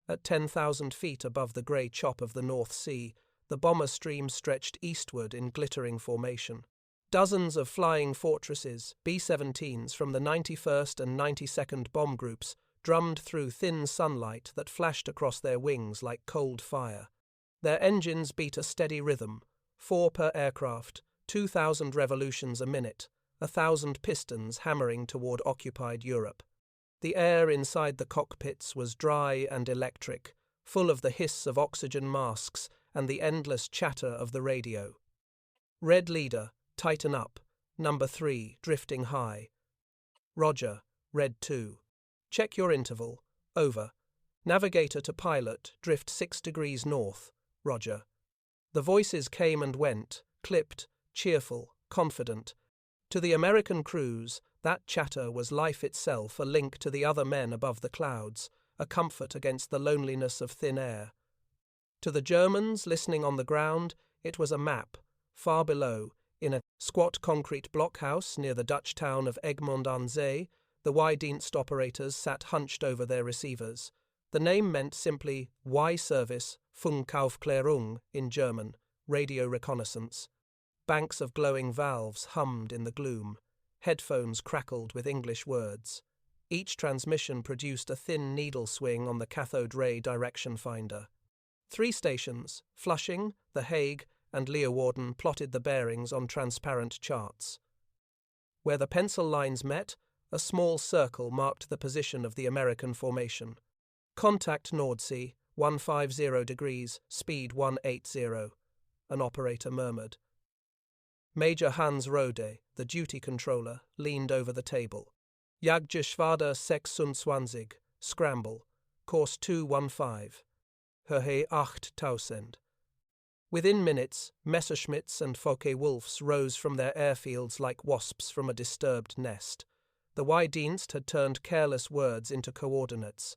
At 10,000 feet above the grey chop of the North Sea, the bomber stream stretched eastward in glittering formation. Dozens of flying fortresses, B-17s from the 91st and 92nd bomb groups, drummed through thin sunlight that flashed across their wings like cold fire. Their engines beat a steady rhythm, 4 per aircraft, 2,000 revolutions a minute, 1,000 pistons hammering toward occupied Europe. The air inside the cockpits was dry and electric, full of the hiss of oxygen masks and the endless chatter of the radio. Red leader, tighten up. Number 3, drifting high. Roger. Red 2. Check your interval. Over. Navigator to pilot, drift 6 degrees north. Roger. The voices came and went, clipped, cheerful, confident. To the American crews, that chatter was life itself, a link to the other men above the clouds, a comfort against the loneliness of thin air. To the Germans, listening on the ground, it was a map. Far below, in a squat concrete blockhouse near the Dutch town of Egmond aan Zee, the Y-Dienst operators sat hunched over their receivers. The name meant simply Y-Service, Funkaufklärung in German, radio reconnaissance. Banks of glowing valves hummed in the gloom. Headphones crackled with English words. Each transmission produced a thin needle swing on the cathode ray direction finder. 3 stations, Flushing, The Hague, and Leeuwarden, plotted the bearings on transparent charts. Where the pencil lines met, a small circle marked the position of the American formation. Contact Nordsee, 150 degrees, speed 180, an operator murmured. Major Hans Rode, the duty controller, leaned over the table. Jagdgeschwader 26, scramble, course 215, Höhe 8000. Within minutes, Messerschmitts and Focke-Wulfs rose from their airfields like wasps from a disturbed nest. The Y-Dienst had turned careless words into coordinates.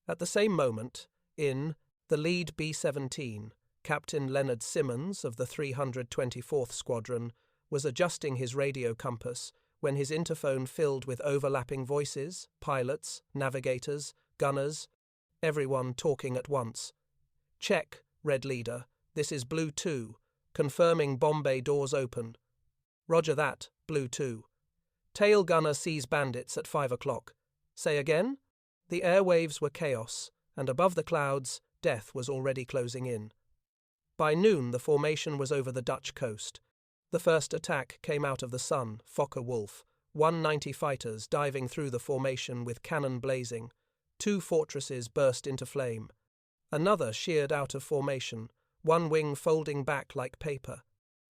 At the same moment, in the lead B-17, Captain Leonard Simmons of the 324th Squadron was adjusting his radio compass when his interphone filled with overlapping voices, pilots, navigators, gunners, everyone talking at once. Check, Red Leader, this is Blue 2, confirming bomb bay doors open. Roger that, Blue 2. Tail gunner sees bandits at 5 o'clock. Say again? The airwaves were chaos, and above the clouds, death was already closing in. By noon, the formation was over the Dutch coast. The first attack came out of the sun, Focke-Wulf, 190 fighters diving through the formation with cannon blazing. 2 fortresses burst into flame. Another sheared out of formation, one wing folding back like paper.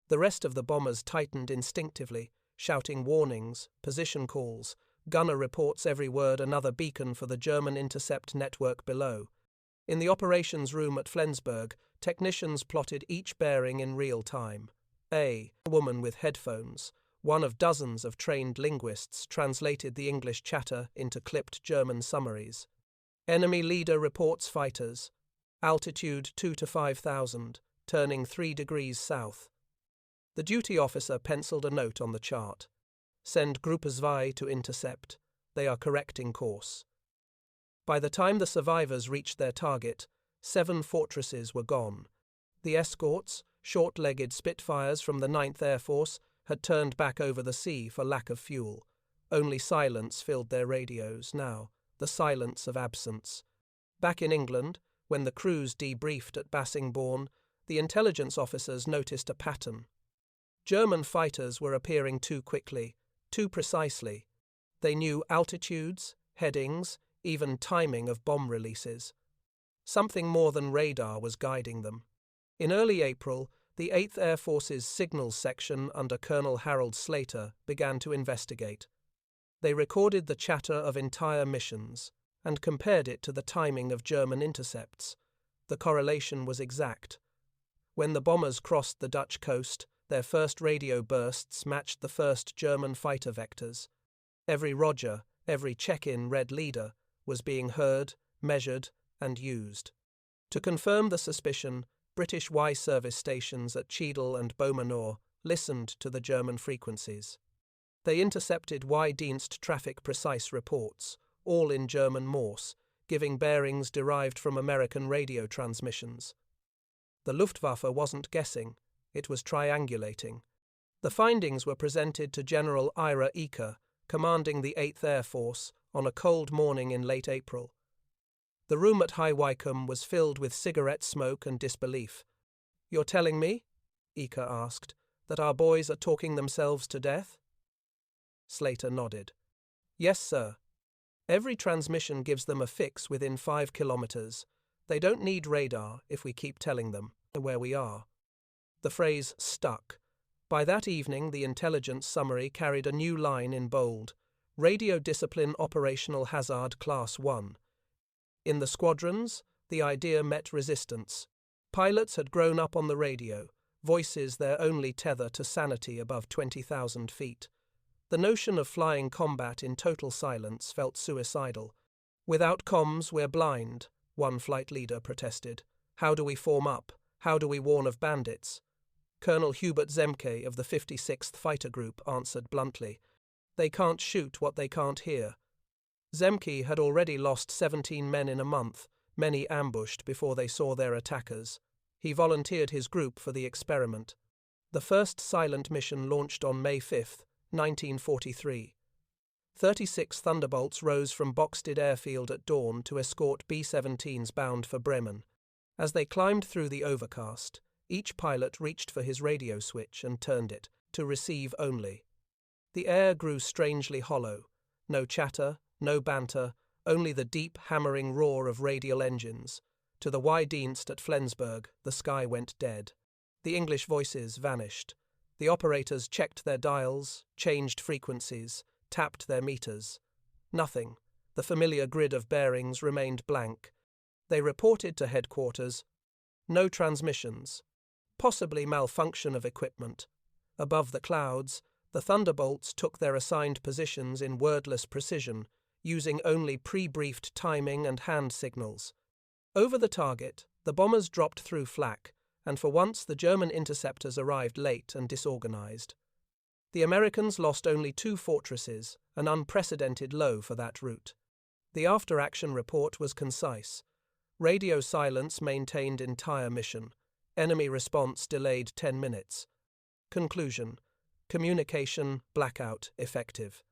The rest of the bombers tightened instinctively, shouting warnings, position calls, gunner reports every word, another beacon for the German intercept network below. In the operations room at Flensburg, technicians plotted each bearing in real time. A woman with headphones, one of dozens of trained linguists, translated the English chatter into clipped German summaries. Enemy leader reports fighters. Altitude 2 to 5,000, turning 3 degrees south. The duty officer penciled a note on the chart. Send Gruppe 2 to intercept. They are correcting course. By the time the survivors reached their target, 7 fortresses were gone. The escorts, short-legged Spitfires from the 9th Air Force, had turned back over the sea for lack of fuel. Only silence filled their radios now, the silence of absence. Back in England, when the crews debriefed at Bassingbourn, the intelligence officers noticed a pattern. German fighters were appearing too quickly, too precisely. They knew altitudes, headings, even timing of bomb releases. Something more than radar was guiding them. In early April, the 8th Air Force's signals section under Colonel Harold Slater began to investigate. They recorded the chatter of entire missions and compared it to the timing of German intercepts. The correlation was exact. When the bombers crossed the Dutch coast, their first radio bursts matched the first German fighter vectors. Every Roger, every check-in Red Leader was being heard, measured, and used. To confirm the suspicion, British Y-service stations at Cheadle and Beaumanoir listened to the German frequencies. They intercepted Y-Dienst traffic precise reports, all in German Morse, giving bearings derived from American radio transmissions. The Luftwaffe wasn't guessing, it was triangulating. The findings were presented to General Ira Eaker, commanding the 8th Air Force, on a cold morning in late April. The room at High Wycombe was filled with cigarette smoke and disbelief. "You're telling me," Eaker asked, "that our boys are talking themselves to death?" Slater nodded. "Yes, sir. Every transmission gives them a fix within 5 kilometers. They don't need radar if we keep telling them where we are." The phrase stuck. By that evening, the intelligence summary carried a new line in bold: Radio Discipline Operational Hazard Class 1. In the squadrons, the idea met resistance. Pilots had grown up on the radio, voices their only tether to sanity above 20,000 feet. The notion of flying combat in total silence felt suicidal. "Without comms, we're blind," one flight leader protested. "How do we form up? How do we warn of bandits?" Colonel Hubert Zemke of the 56th Fighter Group answered bluntly, "They can't shoot what they can't hear." Zemke had already lost 17 men in a month, many ambushed before they saw their attackers. He volunteered his group for the experiment. The first silent mission launched on May 5, 1943. 36 Thunderbolts rose from Boxted Airfield at dawn to escort B-17s bound for Bremen. As they climbed through the overcast, each pilot reached for his radio switch and turned it, to receive only. The air grew strangely hollow. No chatter, no banter, only the deep, hammering roar of radial engines. To the Y-Dienst at Flensburg, the sky went dead. The English voices vanished. The operators checked their dials, changed frequencies, tapped their meters. Nothing. The familiar grid of bearings remained blank. They reported to headquarters. No transmissions. Possibly malfunction of equipment. Above the clouds, the Thunderbolts took their assigned positions in wordless precision, using only pre-briefed timing and hand signals. Over the target, the bombers dropped through flak, and for once the German interceptors arrived late and disorganized. The Americans lost only 2 fortresses, an unprecedented low for that route. The after-action report was concise. Radio silence maintained entire mission. Enemy response delayed 10 minutes. Conclusion: communication blackout effective.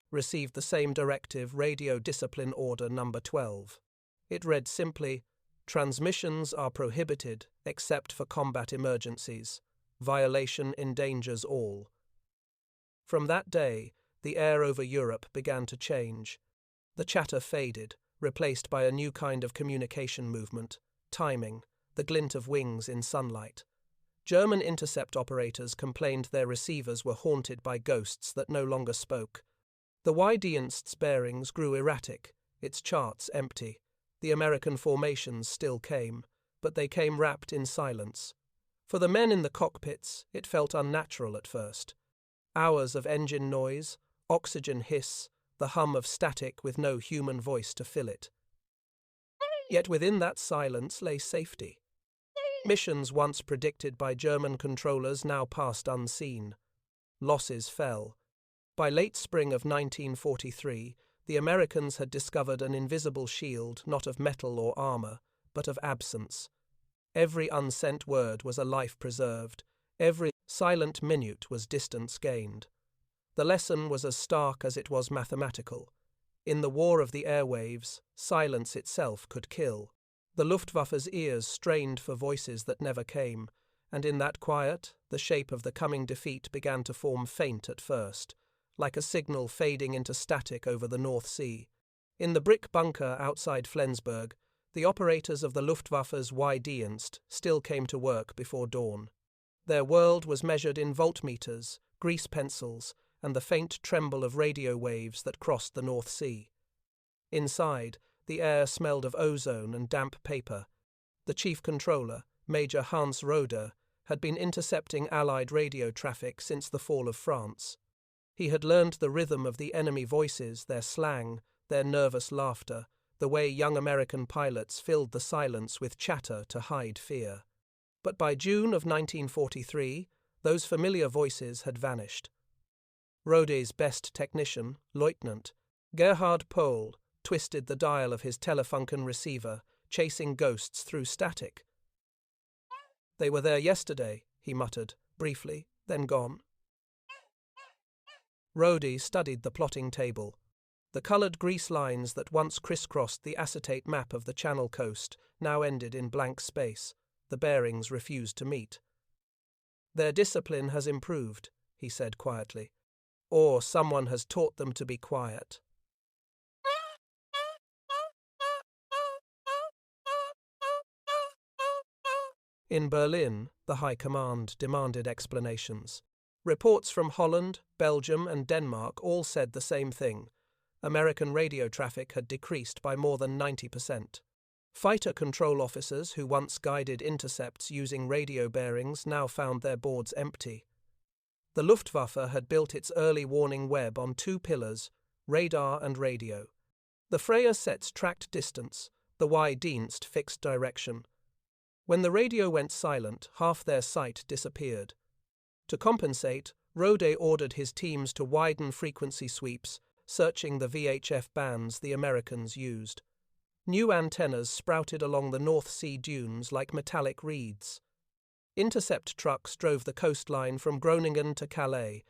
Received the same directive, Radio Discipline Order No. 12. It read simply, "Transmissions are prohibited except for combat emergencies. Violation endangers all." From that day, the air over Europe began to change. The chatter faded, replaced by a new kind of communication movement, timing, the glint of wings in sunlight. German intercept operators complained their receivers were haunted by ghosts that no longer spoke. The Y-Dienst's bearings grew erratic, its charts empty. The American formations still came, but they came wrapped in silence. For the men in the cockpits, it felt unnatural at first. Hours of engine noise, oxygen hiss, the hum of static with no human voice to fill it. Yet within that silence lay safety. Missions once predicted by German controllers now passed unseen. Losses fell. By late spring of 1943, the Americans had discovered an invisible shield not of metal or armor, but of absence. Every unsent word was a life preserved. Every silent minute was distance gained. The lesson was as stark as it was mathematical. In the war of the airwaves, silence itself could kill. The Luftwaffe's ears strained for voices that never came, and in that quiet, the shape of the coming defeat began to form faint at first, like a signal fading into static over the North Sea. In the brick bunker outside Flensburg, the operators of the Luftwaffe's Y-Dienst still came to work before dawn. Their world was measured in voltmeters, grease pencils, and the faint tremble of radio waves that crossed the North Sea. Inside, the air smelled of ozone and damp paper. The chief controller, Major Hans Roeder, had been intercepting Allied radio traffic since the fall of France. He had learned the rhythm of the enemy voices, their slang, their nervous laughter, the way young American pilots filled the silence with chatter to hide fear. But by June of 1943, those familiar voices had vanished. Rode's best technician, Lieutenant Gerhard Pohl, twisted the dial of his Telefunken receiver, chasing ghosts through static. "They were there yesterday," he muttered, briefly, then gone. Rode studied the plotting table. The coloured grease lines that once crisscrossed the acetate map of the Channel coast now ended in blank space. The bearings refused to meet. "Their discipline has improved," he said quietly. "Or someone has taught them to be quiet." In Berlin, the High Command demanded explanations. Reports from Holland, Belgium, and Denmark all said the same thing. American radio traffic had decreased by more than 90%. Fighter control officers who once guided intercepts using radio bearings now found their boards empty. The Luftwaffe had built its early warning web on two pillars, radar and radio. The Freya sets tracked distance, the Y-Dienst fixed direction. When the radio went silent, half their sight disappeared. To compensate, Rode ordered his teams to widen frequency sweeps, searching the VHF bands the Americans used. New antennas sprouted along the North Sea dunes like metallic reeds. Intercept trucks drove the coastline from Groningen to Calais.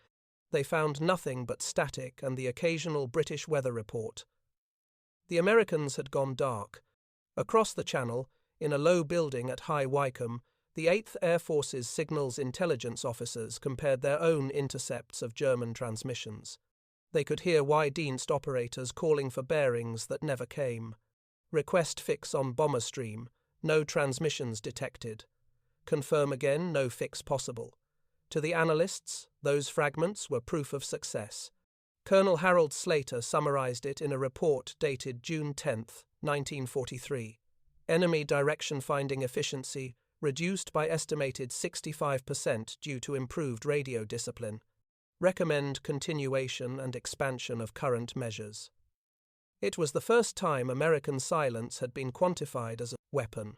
They found nothing but static and the occasional British weather report. The Americans had gone dark. Across the Channel, in a low building at High Wycombe, the 8th Air Force's signals intelligence officers compared their own intercepts of German transmissions. They could hear Y-Dienst operators calling for bearings that never came. Request fix on bomber stream, no transmissions detected. Confirm again, no fix possible. To the analysts, those fragments were proof of success. Colonel Harold Slater summarized it in a report dated June 10, 1943. Enemy direction finding efficiency reduced by estimated 65% due to improved radio discipline. Recommend continuation and expansion of current measures. It was the first time American silence had been quantified as a weapon.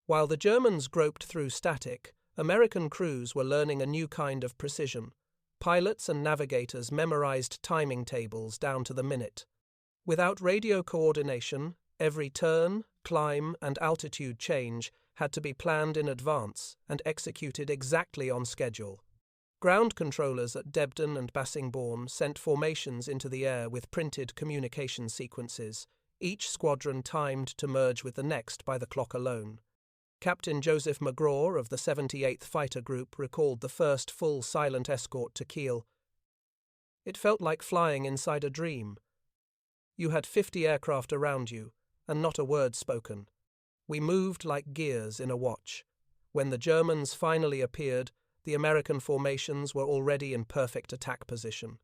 While the Germans groped through static, American crews were learning a new kind of precision. Pilots and navigators memorized timing tables down to the minute. Without radio coordination, every turn, climb, and altitude change had to be planned in advance and executed exactly on schedule. Ground controllers at Debden and Bassingbourn sent formations into the air with printed communication sequences, each squadron timed to merge with the next by the clock alone. Captain Joseph McGraw of the 78th Fighter Group recalled the first full silent escort to Kiel. "It felt like flying inside a dream. You had 50 aircraft around you, and not a word spoken. We moved like gears in a watch. When the Germans finally appeared, the American formations were already in perfect attack position.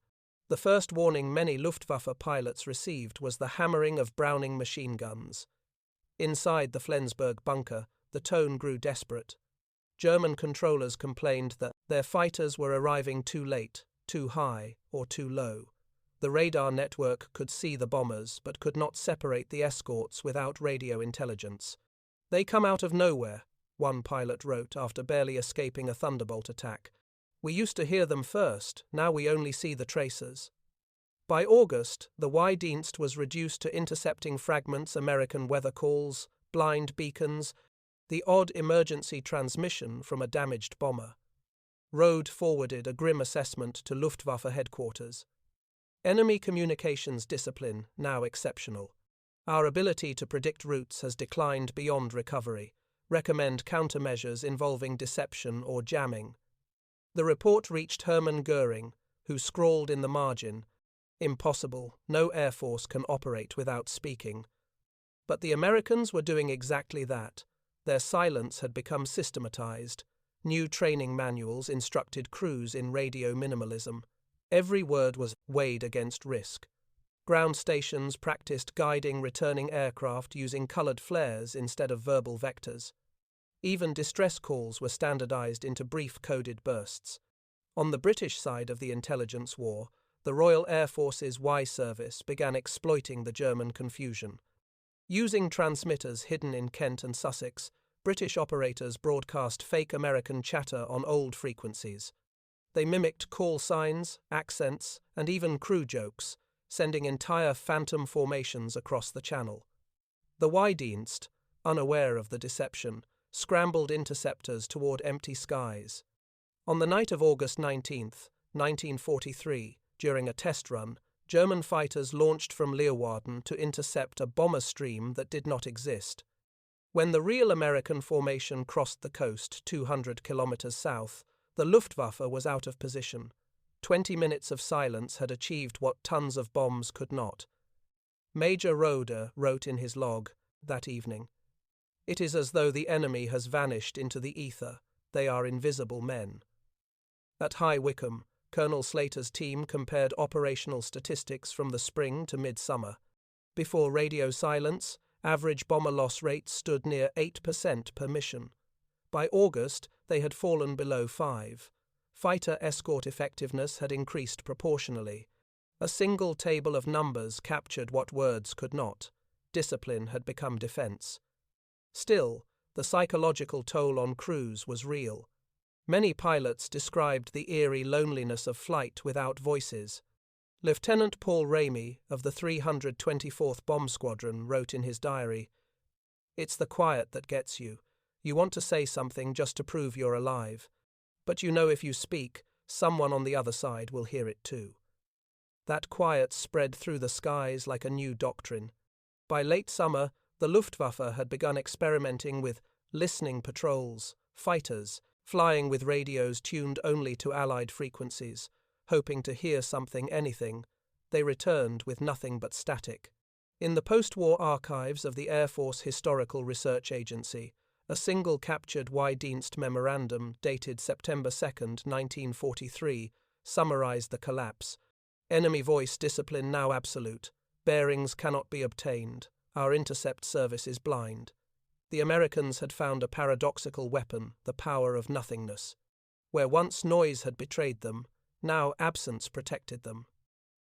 The first warning many Luftwaffe pilots received was the hammering of Browning machine guns. Inside the Flensburg bunker, the tone grew desperate. German controllers complained that their fighters were arriving too late, too high, or too low. The radar network could see the bombers, but could not separate the escorts without radio intelligence. "They come out of nowhere," one pilot wrote after barely escaping a Thunderbolt attack. "We used to hear them first, now we only see the tracers." By August, the Y-Dienst was reduced to intercepting fragments, American weather calls, blind beacons, the odd emergency transmission from a damaged bomber. Rode forwarded a grim assessment to Luftwaffe headquarters. "Enemy communications discipline now exceptional. Our ability to predict routes has declined beyond recovery. Recommend countermeasures involving deception or jamming." The report reached Hermann Goering, who scrawled in the margin, "Impossible, no Air Force can operate without speaking." But the Americans were doing exactly that. Their silence had become systematized. New training manuals instructed crews in radio minimalism. Every word was weighed against risk. Ground stations practiced guiding returning aircraft using colored flares instead of verbal vectors. Even distress calls were standardized into brief coded bursts. On the British side of the intelligence war, the Royal Air Force's Y Service began exploiting the German confusion. Using transmitters hidden in Kent and Sussex, British operators broadcast fake American chatter on old frequencies. They mimicked call signs, accents, and even crew jokes, sending entire phantom formations across the channel. The Y-Dienst, unaware of the deception, scrambled interceptors toward empty skies. On the night of August 19, 1943, during a test run, German fighters launched from Leeuwarden to intercept a bomber stream that did not exist. When the real American formation crossed the coast 200 kilometers south, the Luftwaffe was out of position. 20 minutes of silence had achieved what tons of bombs could not. Major Roeder wrote in his log that evening, "It is as though the enemy has vanished into the ether. They are invisible men." At High Wycombe, Colonel Slater's team compared operational statistics from the spring to midsummer. Before radio silence, average bomber loss rates stood near 8% per mission. By August, they had fallen below 5%. Fighter escort effectiveness had increased proportionally. A single table of numbers captured what words could not. Discipline had become defense. Still, the psychological toll on crews was real. Many pilots described the eerie loneliness of flight without voices. Lieutenant Paul Ramey of the 324th Bomb Squadron wrote in his diary, "It's the quiet that gets you. You want to say something just to prove you're alive. But you know if you speak, someone on the other side will hear it too." That quiet spread through the skies like a new doctrine. By late summer, the Luftwaffe had begun experimenting with listening patrols, fighters, flying with radios tuned only to Allied frequencies, hoping to hear something, anything. They returned with nothing but static. In the post-war archives of the Air Force Historical Research Agency, a single captured Y-Dienst memorandum dated September 2, 1943, summarized the collapse. "Enemy voice discipline now absolute. Bearings cannot be obtained. Our intercept service is blind." The Americans had found a paradoxical weapon, the power of nothingness. Where once noise had betrayed them, now absence protected them.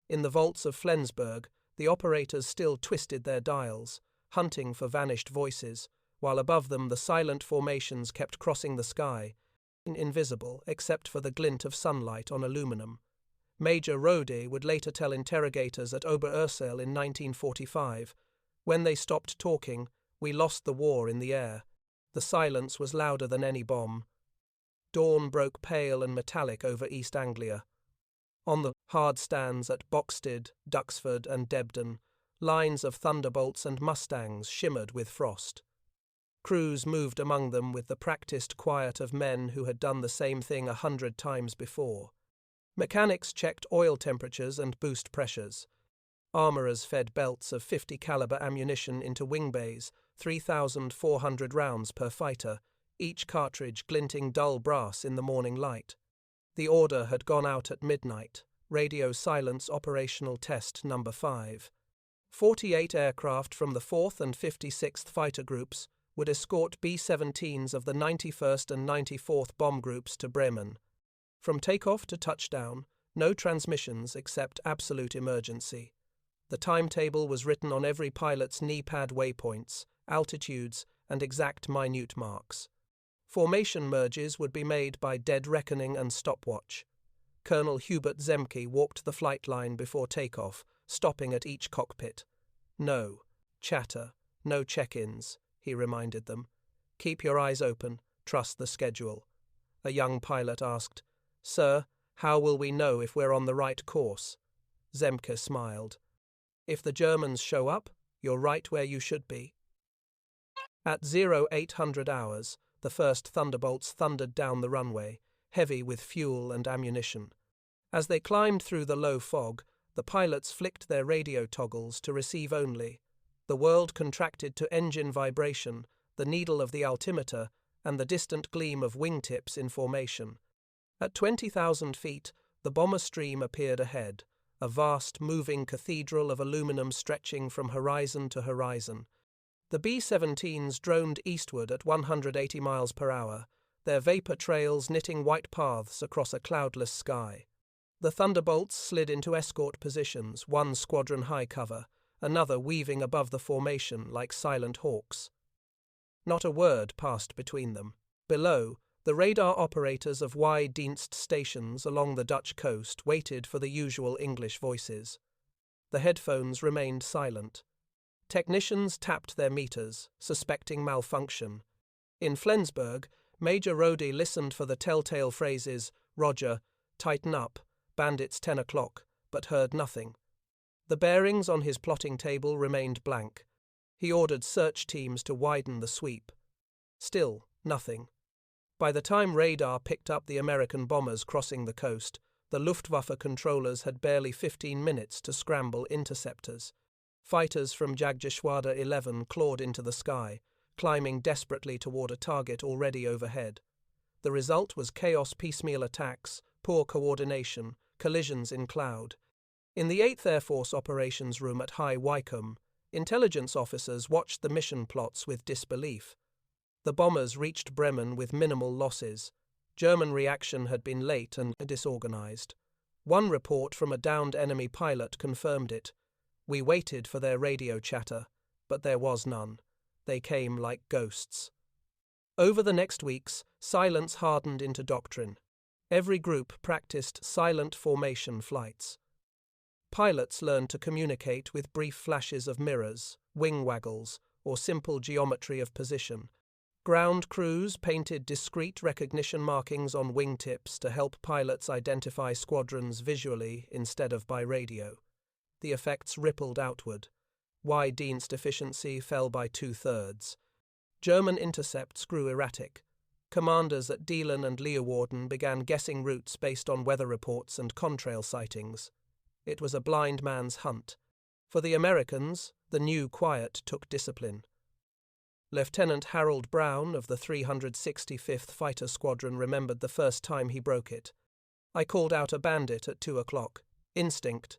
In the vaults of Flensburg, the operators still twisted their dials, hunting for vanished voices, while above them the silent formations kept crossing the sky, invisible except for the glint of sunlight on aluminum. Major Roeder would later tell interrogators at Oberursel in 1945, "When they stopped talking, we lost the war in the air. The silence was louder than any bomb." Dawn broke pale and metallic over East Anglia. On the hard stands at Boxted, Duxford and Debden, lines of Thunderbolts and Mustangs shimmered with frost. Crews moved among them with the practiced quiet of men who had done the same thing 100 times before. Mechanics checked oil temperatures and boost pressures. Armourers fed belts of 50 caliber ammunition into wing bays, 3,400 rounds per fighter, each cartridge glinting dull brass in the morning light. The order had gone out at midnight, radio silence operational test number 5. 48 aircraft from the 4th and 56th Fighter Groups would escort B-17s of the 91st and 94th Bomb Groups to Bremen. From takeoff to touchdown, no transmissions except absolute emergency. The timetable was written on every pilot's knee pad waypoints, altitudes, and exact minute marks. Formation merges would be made by dead reckoning and stopwatch. Colonel Hubert Zemke walked the flight line before takeoff, stopping at each cockpit. "No chatter, no check-ins," he reminded them. "Keep your eyes open, trust the schedule." A young pilot asked, "Sir, how will we know if we're on the right course?" Zemke smiled. "If the Germans show up, you're right where you should be." At 0800 hours, the first Thunderbolts thundered down the runway, heavy with fuel and ammunition. As they climbed through the low fog, the pilots flicked their radio toggles to receive only. The world contracted to engine vibration, the needle of the altimeter, and the distant gleam of wingtips in formation. At 20,000 feet, the bomber stream appeared ahead, a vast, moving cathedral of aluminum stretching from horizon to horizon. The B-17s droned eastward at 180 miles per hour, their vapor trails knitting white paths across a cloudless sky. The Thunderbolts slid into escort positions, one squadron high cover, another weaving above the formation like silent hawks. Not a word passed between them. Below, the radar operators of Y-Dienst stations along the Dutch coast waited for the usual English voices. The headphones remained silent. Technicians tapped their meters, suspecting malfunction. In Flensburg, Major Rode listened for the telltale phrases, "Roger, tighten up, bandits 10 o'clock," but heard nothing. The bearings on his plotting table remained blank. He ordered search teams to widen the sweep. Still, nothing. By the time radar picked up the American bombers crossing the coast, the Luftwaffe controllers had barely 15 minutes to scramble interceptors. Fighters from Jagdgeschwader 11 clawed into the sky, climbing desperately toward a target already overhead. The result was chaos, piecemeal attacks, poor coordination, collisions in cloud. In the 8th Air Force operations room at High Wycombe, intelligence officers watched the mission plots with disbelief. The bombers reached Bremen with minimal losses. German reaction had been late and disorganized. One report from a downed enemy pilot confirmed it. "We waited for their radio chatter, but there was none. They came like ghosts." Over the next weeks, silence hardened into doctrine. Every group practiced silent formation flights. Pilots learned to communicate with brief flashes of mirrors, wing waggles, or simple geometry of position. Ground crews painted discrete recognition markings on wingtips to help pilots identify squadrons visually instead of by radio. The effects rippled outward. Y-Dienst efficiency fell by 2/3. German intercepts grew erratic. Commanders at Dielen and Leeuwarden began guessing routes based on weather reports and contrail sightings. It was a blind man's hunt. For the Americans, the new quiet took discipline. Lieutenant Harold Brown of the 365th Fighter Squadron remembered the first time he broke it. "I called out a bandit at 2 o'clock. Instinct."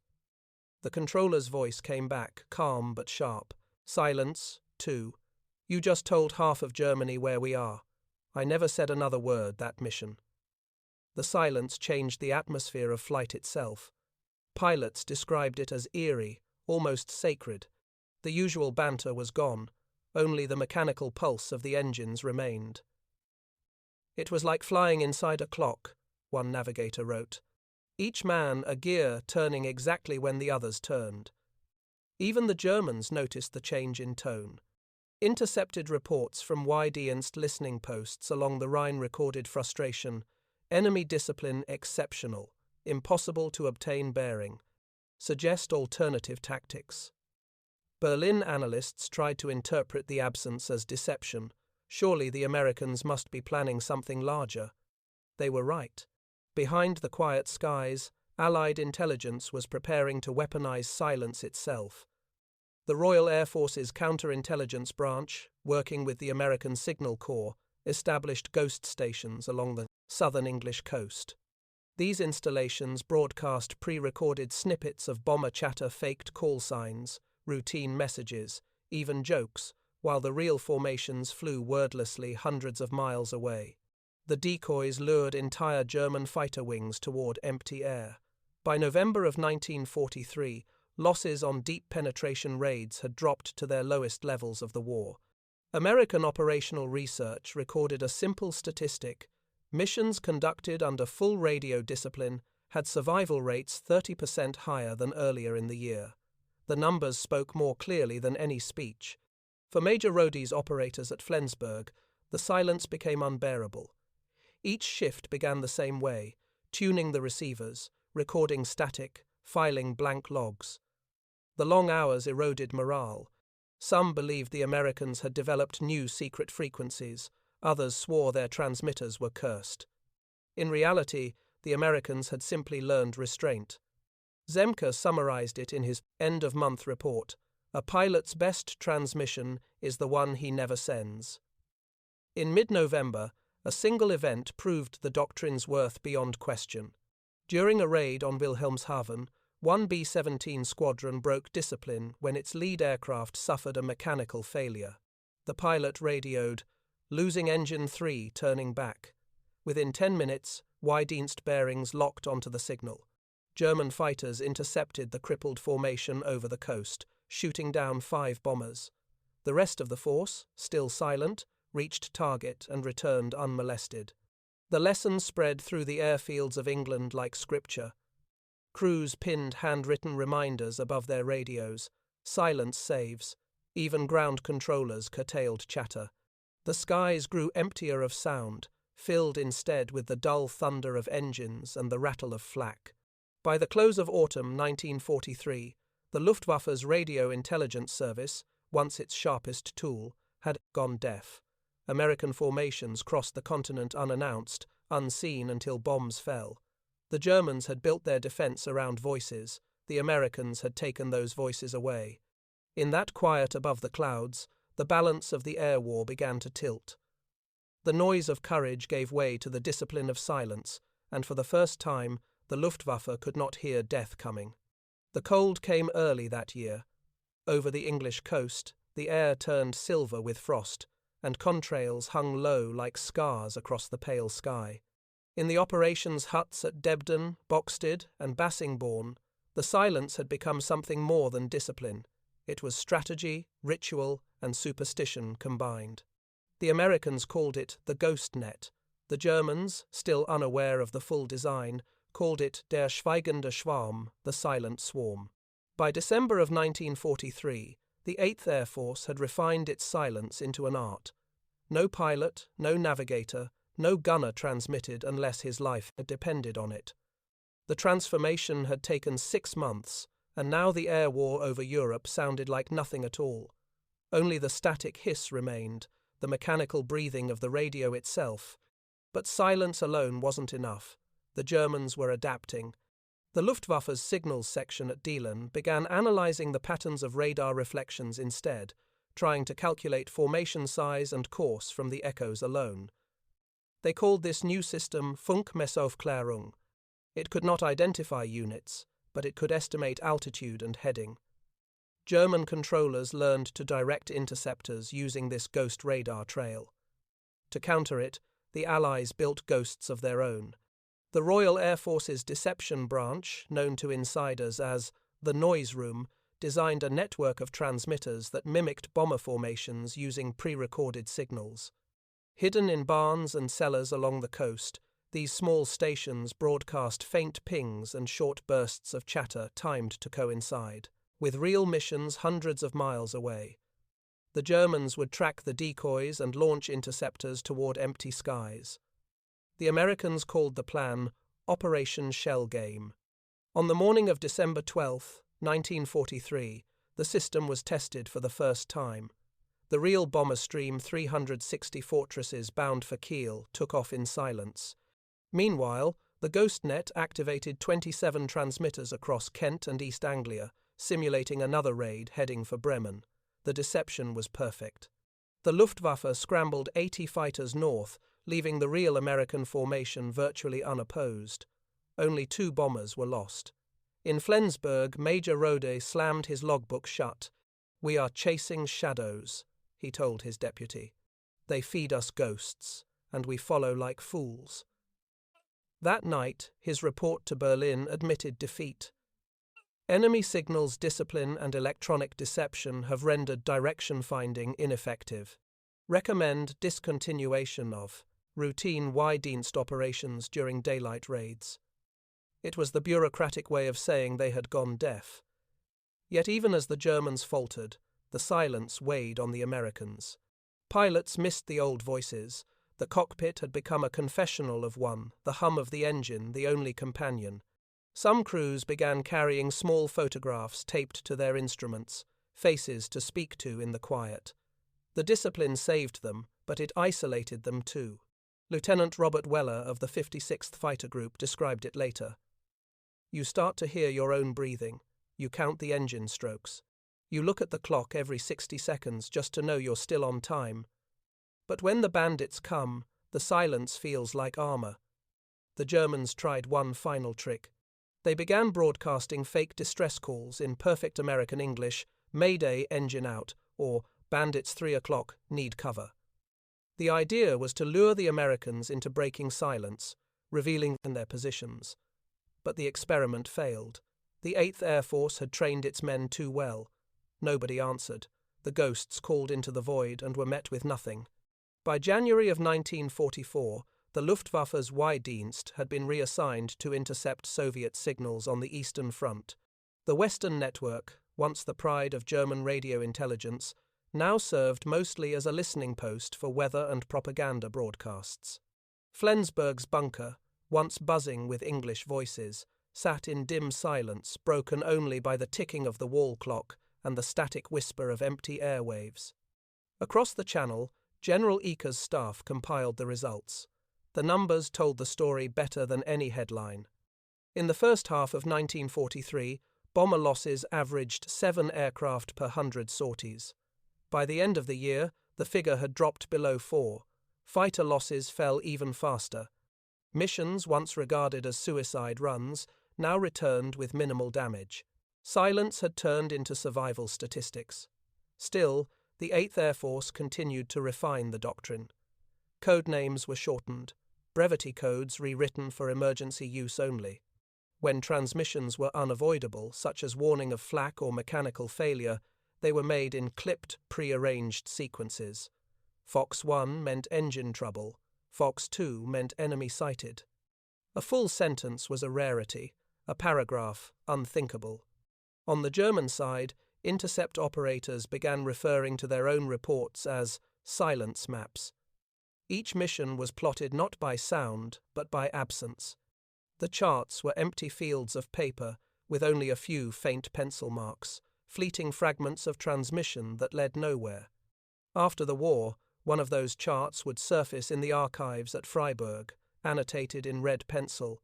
The controller's voice came back, calm but sharp. "Silence, 2. You just told half of Germany where we are. I never said another word that mission." The silence changed the atmosphere of flight itself. Pilots described it as eerie, almost sacred. The usual banter was gone. Only the mechanical pulse of the engines remained. "It was like flying inside a clock," one navigator wrote. "Each man a gear turning exactly when the others turned." Even the Germans noticed the change in tone. Intercepted reports from Y-Dienst listening posts along the Rhine recorded frustration. "Enemy discipline exceptional. Impossible to obtain bearing. Suggest alternative tactics." Berlin analysts tried to interpret the absence as deception. Surely the Americans must be planning something larger. They were right. Behind the quiet skies, Allied intelligence was preparing to weaponize silence itself. The Royal Air Force's counterintelligence branch, working with the American Signal Corps, established ghost stations along the southern English coast. These installations broadcast pre-recorded snippets of bomber chatter, faked call signs, routine messages, even jokes, while the real formations flew wordlessly hundreds of miles away. The decoys lured entire German fighter wings toward empty air. By November of 1943, losses on deep penetration raids had dropped to their lowest levels of the war. American operational research recorded a simple statistic: missions conducted under full radio discipline had survival rates 30% higher than earlier in the year. The numbers spoke more clearly than any speech. For Major Rode's operators at Flensburg, the silence became unbearable. Each shift began the same way, tuning the receivers, recording static, filing blank logs. The long hours eroded morale. Some believed the Americans had developed new secret frequencies, others swore their transmitters were cursed. In reality, the Americans had simply learned restraint. Zemke summarized it in his end-of-month report: "A pilot's best transmission is the one he never sends." In mid-November, a single event proved the doctrine's worth beyond question. During a raid on Wilhelmshaven, one B-17 squadron broke discipline when its lead aircraft suffered a mechanical failure. The pilot radioed, "Losing engine 3, turning back." Within 10 minutes, Y-Dienst bearings locked onto the signal. German fighters intercepted the crippled formation over the coast, shooting down 5 bombers. The rest of the force, still silent, reached target and returned unmolested. The lesson spread through the airfields of England like scripture. Crews pinned handwritten reminders above their radios. Silence saves. Even ground controllers curtailed chatter. The skies grew emptier of sound, filled instead with the dull thunder of engines and the rattle of flak. By the close of autumn 1943, the Luftwaffe's radio intelligence service, once its sharpest tool, had gone deaf. American formations crossed the continent unannounced, unseen until bombs fell. The Germans had built their defense around voices. The Americans had taken those voices away. In that quiet above the clouds, the balance of the air war began to tilt. The noise of courage gave way to the discipline of silence, and for the first time, the Luftwaffe could not hear death coming. The cold came early that year. Over the English coast, the air turned silver with frost, and contrails hung low like scars across the pale sky. In the operations huts at Debden, Boxted, and Bassingbourn, the silence had become something more than discipline. It was strategy, ritual, and superstition combined. The Americans called it the ghost net. The Germans, still unaware of the full design, called it der schweigende Schwarm, the silent swarm. By December of 1943, the 8th Air Force had refined its silence into an art. No pilot, no navigator, no gunner transmitted unless his life had depended on it. The transformation had taken 6 months, and now the air war over Europe sounded like nothing at all. Only the static hiss remained, the mechanical breathing of the radio itself. But silence alone wasn't enough. The Germans were adapting. The Luftwaffe's signals section at Diehl began analyzing the patterns of radar reflections instead, trying to calculate formation size and course from the echoes alone. They called this new system Funkmessaufklärung. It could not identify units, but it could estimate altitude and heading. German controllers learned to direct interceptors using this ghost radar trail. To counter it, the Allies built ghosts of their own. The Royal Air Force's deception branch, known to insiders as the Noise Room, designed a network of transmitters that mimicked bomber formations using pre-recorded signals. Hidden in barns and cellars along the coast, these small stations broadcast faint pings and short bursts of chatter timed to coincide, with real missions hundreds of miles away. The Germans would track the decoys and launch interceptors toward empty skies. The Americans called the plan Operation Shell Game. On the morning of December 12, 1943, the system was tested for the first time. The real bomber stream 360 fortresses bound for Kiel took off in silence. Meanwhile, the GhostNet activated 27 transmitters across Kent and East Anglia, simulating another raid heading for Bremen. The deception was perfect. The Luftwaffe scrambled 80 fighters north, leaving the real American formation virtually unopposed. Only 2 bombers were lost. In Flensburg, Major Rode slammed his logbook shut. "We are chasing shadows," he told his deputy. "They feed us ghosts, and we follow like fools." That night, his report to Berlin admitted defeat. Enemy signals discipline and electronic deception have rendered direction finding ineffective. Recommend discontinuation of routine Y-Dienst operations during daylight raids. It was the bureaucratic way of saying they had gone deaf. Yet even as the Germans faltered, the silence weighed on the Americans. Pilots missed the old voices. The cockpit had become a confessional of one, the hum of the engine the only companion. Some crews began carrying small photographs taped to their instruments, faces to speak to in the quiet. The discipline saved them, but it isolated them too. Lieutenant Robert Weller of the 56th Fighter Group described it later. "You start to hear your own breathing. You count the engine strokes. You look at the clock every 60 seconds just to know you're still on time. But when the bandits come, the silence feels like armor." The Germans tried one final trick. They began broadcasting fake distress calls in perfect American English, "Mayday, engine out," or "Bandits 3 o'clock, need cover." The idea was to lure the Americans into breaking silence, revealing their positions. But the experiment failed. The 8th Air Force had trained its men too well. Nobody answered. The ghosts called into the void and were met with nothing. By January of 1944, the Luftwaffe's Y-Dienst had been reassigned to intercept Soviet signals on the Eastern Front. The Western network, once the pride of German radio intelligence, now served mostly as a listening post for weather and propaganda broadcasts. Flensburg's bunker, once buzzing with English voices, sat in dim silence, broken only by the ticking of the wall clock and the static whisper of empty airwaves. Across the channel, General Eaker's staff compiled the results. The numbers told the story better than any headline. In the first half of 1943, bomber losses averaged 7 aircraft per 100 sorties. By the end of the year, the figure had dropped below 4. Fighter losses fell even faster. Missions once regarded as suicide runs now returned with minimal damage. Silence had turned into survival statistics. Still, the 8th Air Force continued to refine the doctrine. Code names were shortened, brevity codes rewritten for emergency use only. When transmissions were unavoidable, such as warning of flak or mechanical failure, they were made in clipped, pre-arranged sequences. Fox 1 meant engine trouble, Fox 2 meant enemy sighted. A full sentence was a rarity, a paragraph unthinkable. On the German side, intercept operators began referring to their own reports as silence maps. Each mission was plotted not by sound, but by absence. The charts were empty fields of paper with only a few faint pencil marks, fleeting fragments of transmission that led nowhere. After the war, one of those charts would surface in the archives at Freiburg, annotated in red pencil.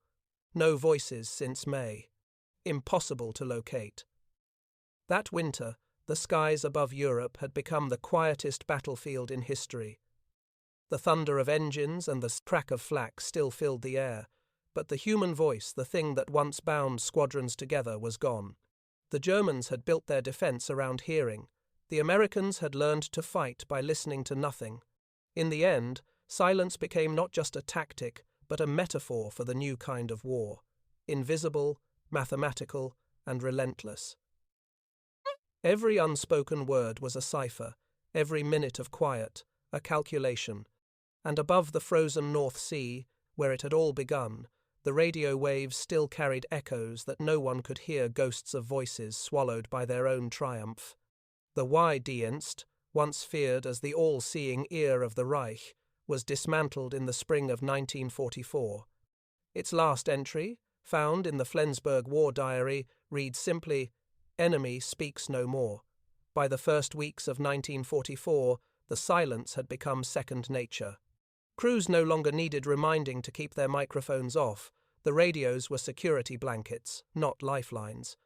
No voices since May. Impossible to locate. That winter, the skies above Europe had become the quietest battlefield in history. The thunder of engines and the crack of flak still filled the air, but the human voice, the thing that once bound squadrons together, was gone. The Germans had built their defense around hearing. The Americans had learned to fight by listening to nothing. In the end, silence became not just a tactic, but a metaphor for the new kind of war. Invisible, mathematical, and relentless. Every unspoken word was a cipher, every minute of quiet, a calculation. And above the frozen North Sea, where it had all begun, the radio waves still carried echoes that no one could hear, ghosts of voices swallowed by their own triumph. The Y-Dienst, once feared as the all-seeing ear of the Reich, was dismantled in the spring of 1944. Its last entry, found in the Flensburg War Diary, reads simply, "Enemy speaks no more." By the first weeks of 1944, the silence had become second nature. Crews no longer needed reminding to keep their microphones off. The radios were security blankets, not lifelines.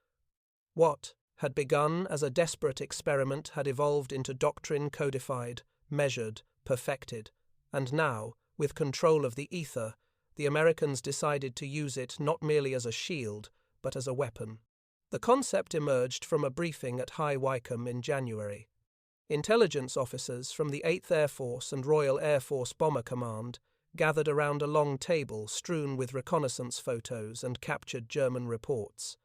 What had begun as a desperate experiment had evolved into doctrine codified, measured, perfected, and now, with control of the ether, the Americans decided to use it not merely as a shield, but as a weapon. The concept emerged from a briefing at High Wycombe in January. Intelligence officers from the 8th Air Force and Royal Air Force Bomber Command gathered around a long table strewn with reconnaissance photos and captured German reports.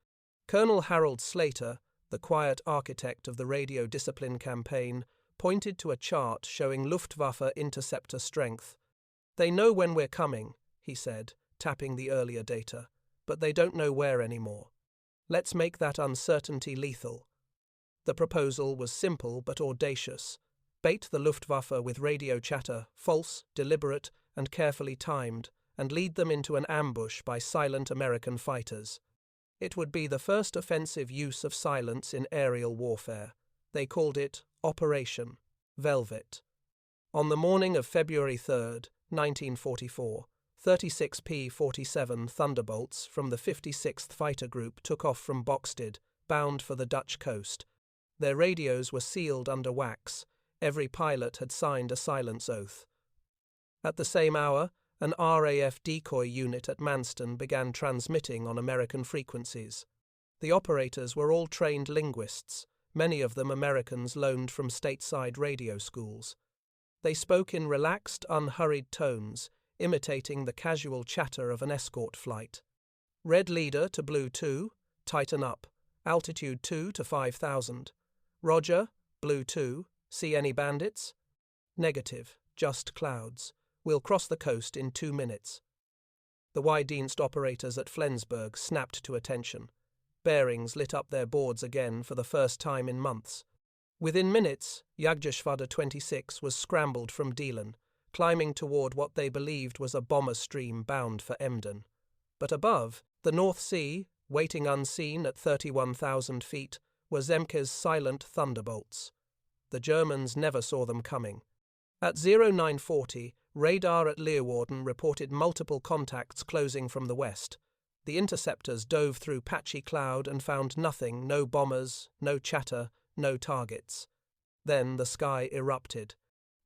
Colonel Harold Slater, the quiet architect of the radio discipline campaign, pointed to a chart showing Luftwaffe interceptor strength. "They know when we're coming," he said, tapping the earlier data, "but they don't know where anymore. Let's make that uncertainty lethal." The proposal was simple but audacious. Bait the Luftwaffe with radio chatter, false, deliberate, and carefully timed, and lead them into an ambush by silent American fighters. It would be the first offensive use of silence in aerial warfare. They called it Operation Velvet. On the morning of February 3, 1944, 36 P-47 Thunderbolts from the 56th Fighter Group took off from Boxted, bound for the Dutch coast. Their radios were sealed under wax. Every pilot had signed a silence oath. At the same hour, an RAF decoy unit at Manston began transmitting on American frequencies. The operators were all trained linguists, many of them Americans loaned from stateside radio schools. They spoke in relaxed, unhurried tones, imitating the casual chatter of an escort flight. Red leader to blue 2, tighten up, altitude 2 to 5,000. Roger, Blue 2, see any bandits? Negative, just clouds. We'll cross the coast in 2 minutes. The Y-Dienst operators at Flensburg snapped to attention. Bearings lit up their boards again for the first time in months. Within minutes, Jagdgeschwader 26 was scrambled from Dielen, climbing toward what they believed was a bomber stream bound for Emden. But above, the North Sea, waiting unseen at 31,000 feet, were Zemke's silent thunderbolts. The Germans never saw them coming. At 0940, radar at Leeuwarden reported multiple contacts closing from the west. The interceptors dove through patchy cloud and found nothing, no bombers, no chatter, no targets. Then the sky erupted.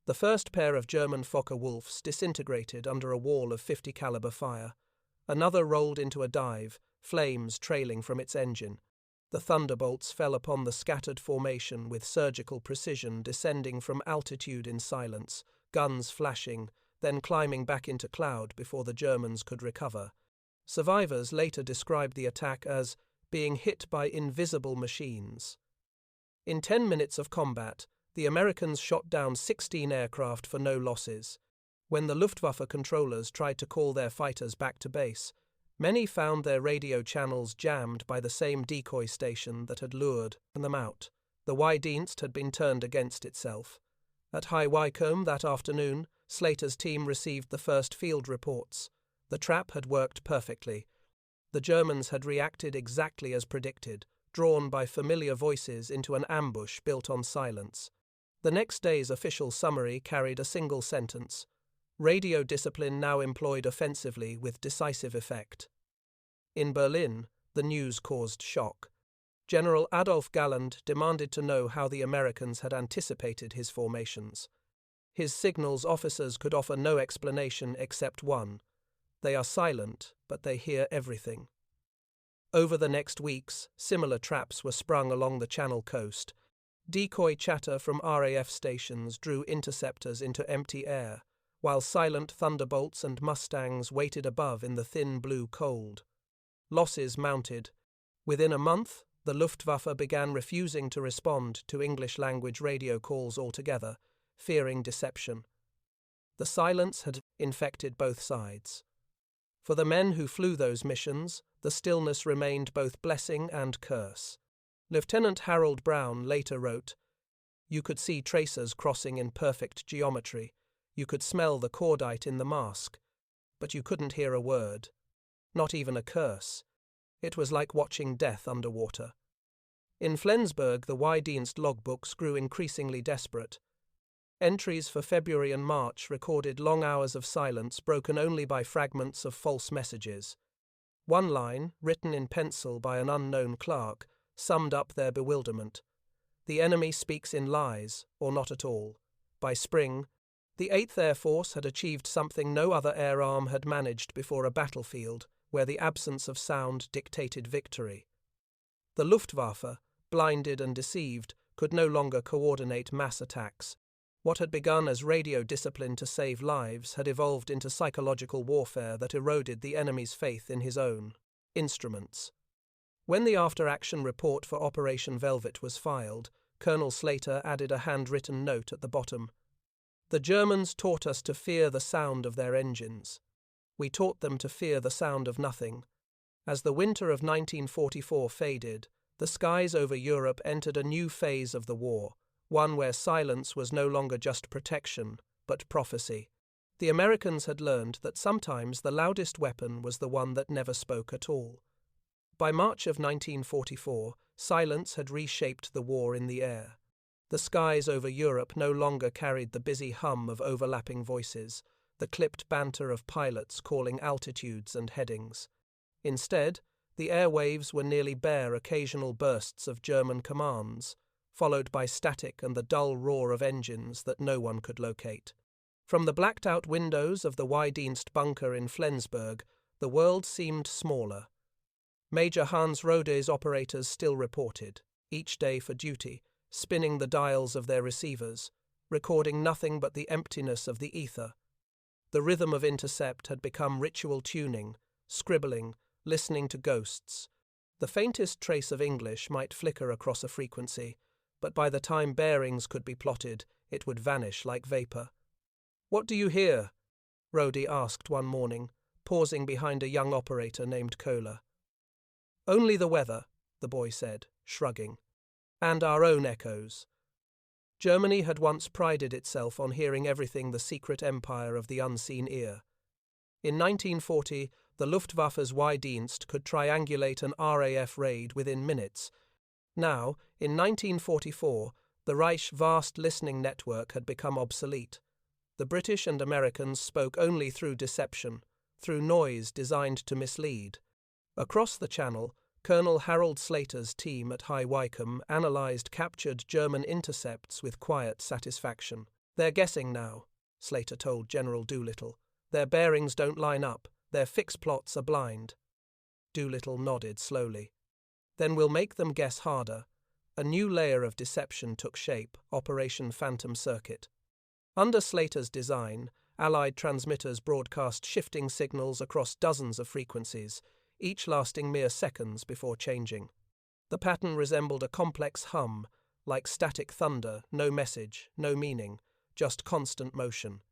The first pair of German Fokker-Wulfs disintegrated under a wall of 50 caliber fire. Another rolled into a dive, flames trailing from its engine. The thunderbolts fell upon the scattered formation with surgical precision, descending from altitude in silence, guns flashing, then climbing back into cloud before the Germans could recover. Survivors later described the attack as being hit by invisible machines. In 10 minutes of combat, the Americans shot down 16 aircraft for no losses. When the Luftwaffe controllers tried to call their fighters back to base, many found their radio channels jammed by the same decoy station that had lured them out. The Y-Dienst had been turned against itself. At High Wycombe that afternoon, Slater's team received the first field reports. The trap had worked perfectly. The Germans had reacted exactly as predicted, drawn by familiar voices into an ambush built on silence. The next day's official summary carried a single sentence: radio discipline now employed offensively with decisive effect. In Berlin, the news caused shock. General Adolf Galland demanded to know how the Americans had anticipated his formations. His signals officers could offer no explanation except one: they are silent, but they hear everything. Over the next weeks, similar traps were sprung along the Channel coast. Decoy chatter from RAF stations drew interceptors into empty air, while silent Thunderbolts and Mustangs waited above in the thin blue cold. Losses mounted. Within a month, the Luftwaffe began refusing to respond to English-language radio calls altogether, fearing deception. The silence had infected both sides. For the men who flew those missions, the stillness remained both blessing and curse. Lieutenant Harold Brown later wrote, "You could see tracers crossing in perfect geometry. You could smell the cordite in the mask. But you couldn't hear a word. Not even a curse. It was like watching death underwater." In Flensburg, the Y-Dienst logbooks grew increasingly desperate. Entries for February and March recorded long hours of silence broken only by fragments of false messages. One line, written in pencil by an unknown clerk, summed up their bewilderment. The enemy speaks in lies, or not at all. By spring, the 8th Air Force had achieved something no other air arm had managed before a battlefield where the absence of sound dictated victory. The Luftwaffe, blinded and deceived, could no longer coordinate mass attacks. What had begun as radio discipline to save lives had evolved into psychological warfare that eroded the enemy's faith in his own instruments. When the after-action report for Operation Velvet was filed, Colonel Slater added a handwritten note at the bottom. "The Germans taught us to fear the sound of their engines. We taught them to fear the sound of nothing." As the winter of 1944 faded, the skies over Europe entered a new phase of the war, one where silence was no longer just protection, but prophecy. The Americans had learned that sometimes the loudest weapon was the one that never spoke at all. By March of 1944, silence had reshaped the war in the air. The skies over Europe no longer carried the busy hum of overlapping voices, the clipped banter of pilots calling altitudes and headings. Instead, the airwaves were nearly bare occasional bursts of German commands, followed by static and the dull roar of engines that no one could locate. From the blacked-out windows of the Y-Dienst bunker in Flensburg, the world seemed smaller. Major Hans Rode's operators still reported, each day for duty, spinning the dials of their receivers, recording nothing but the emptiness of the ether. The rhythm of intercept had become ritual tuning, scribbling, listening to ghosts. The faintest trace of English might flicker across a frequency, but by the time bearings could be plotted, it would vanish like vapor. "What do you hear?" Rhodey asked one morning, pausing behind a young operator named Kohler. "Only the weather," the boy said, shrugging. "And our own echoes." Germany had once prided itself on hearing everything the secret empire of the unseen ear. In 1940, the Luftwaffe's Y-Dienst could triangulate an RAF raid within minutes. Now, in 1944, the Reich's vast listening network had become obsolete. The British and Americans spoke only through deception, through noise designed to mislead. Across the Channel, Colonel Harold Slater's team at High Wycombe analysed captured German intercepts with quiet satisfaction. "They're guessing now," Slater told General Doolittle. "Their bearings don't line up. Their fix plots are blind." Doolittle nodded slowly. "Then we'll make them guess harder." A new layer of deception took shape, Operation Phantom Circuit. Under Slater's design, Allied transmitters broadcast shifting signals across dozens of frequencies, each lasting mere seconds before changing. The pattern resembled a complex hum, like static thunder, no message, no meaning, just constant motion.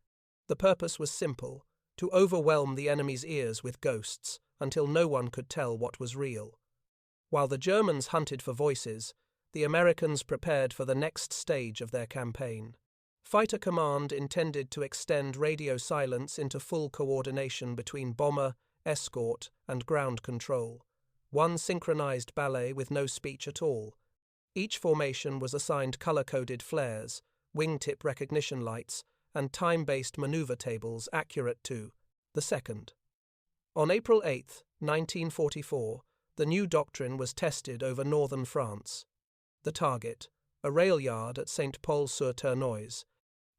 The purpose was simple: to overwhelm the enemy's ears with ghosts, until no one could tell what was real. While the Germans hunted for voices, the Americans prepared for the next stage of their campaign. Fighter Command intended to extend radio silence into full coordination between bomber, escort, and ground control. One synchronized ballet with no speech at all. Each formation was assigned color-coded flares, wingtip recognition lights, and time-based maneuver tables accurate to the second. On April 8, 1944, the new doctrine was tested over northern France. The target, a rail yard at Saint-Paul-sur-Ternoise.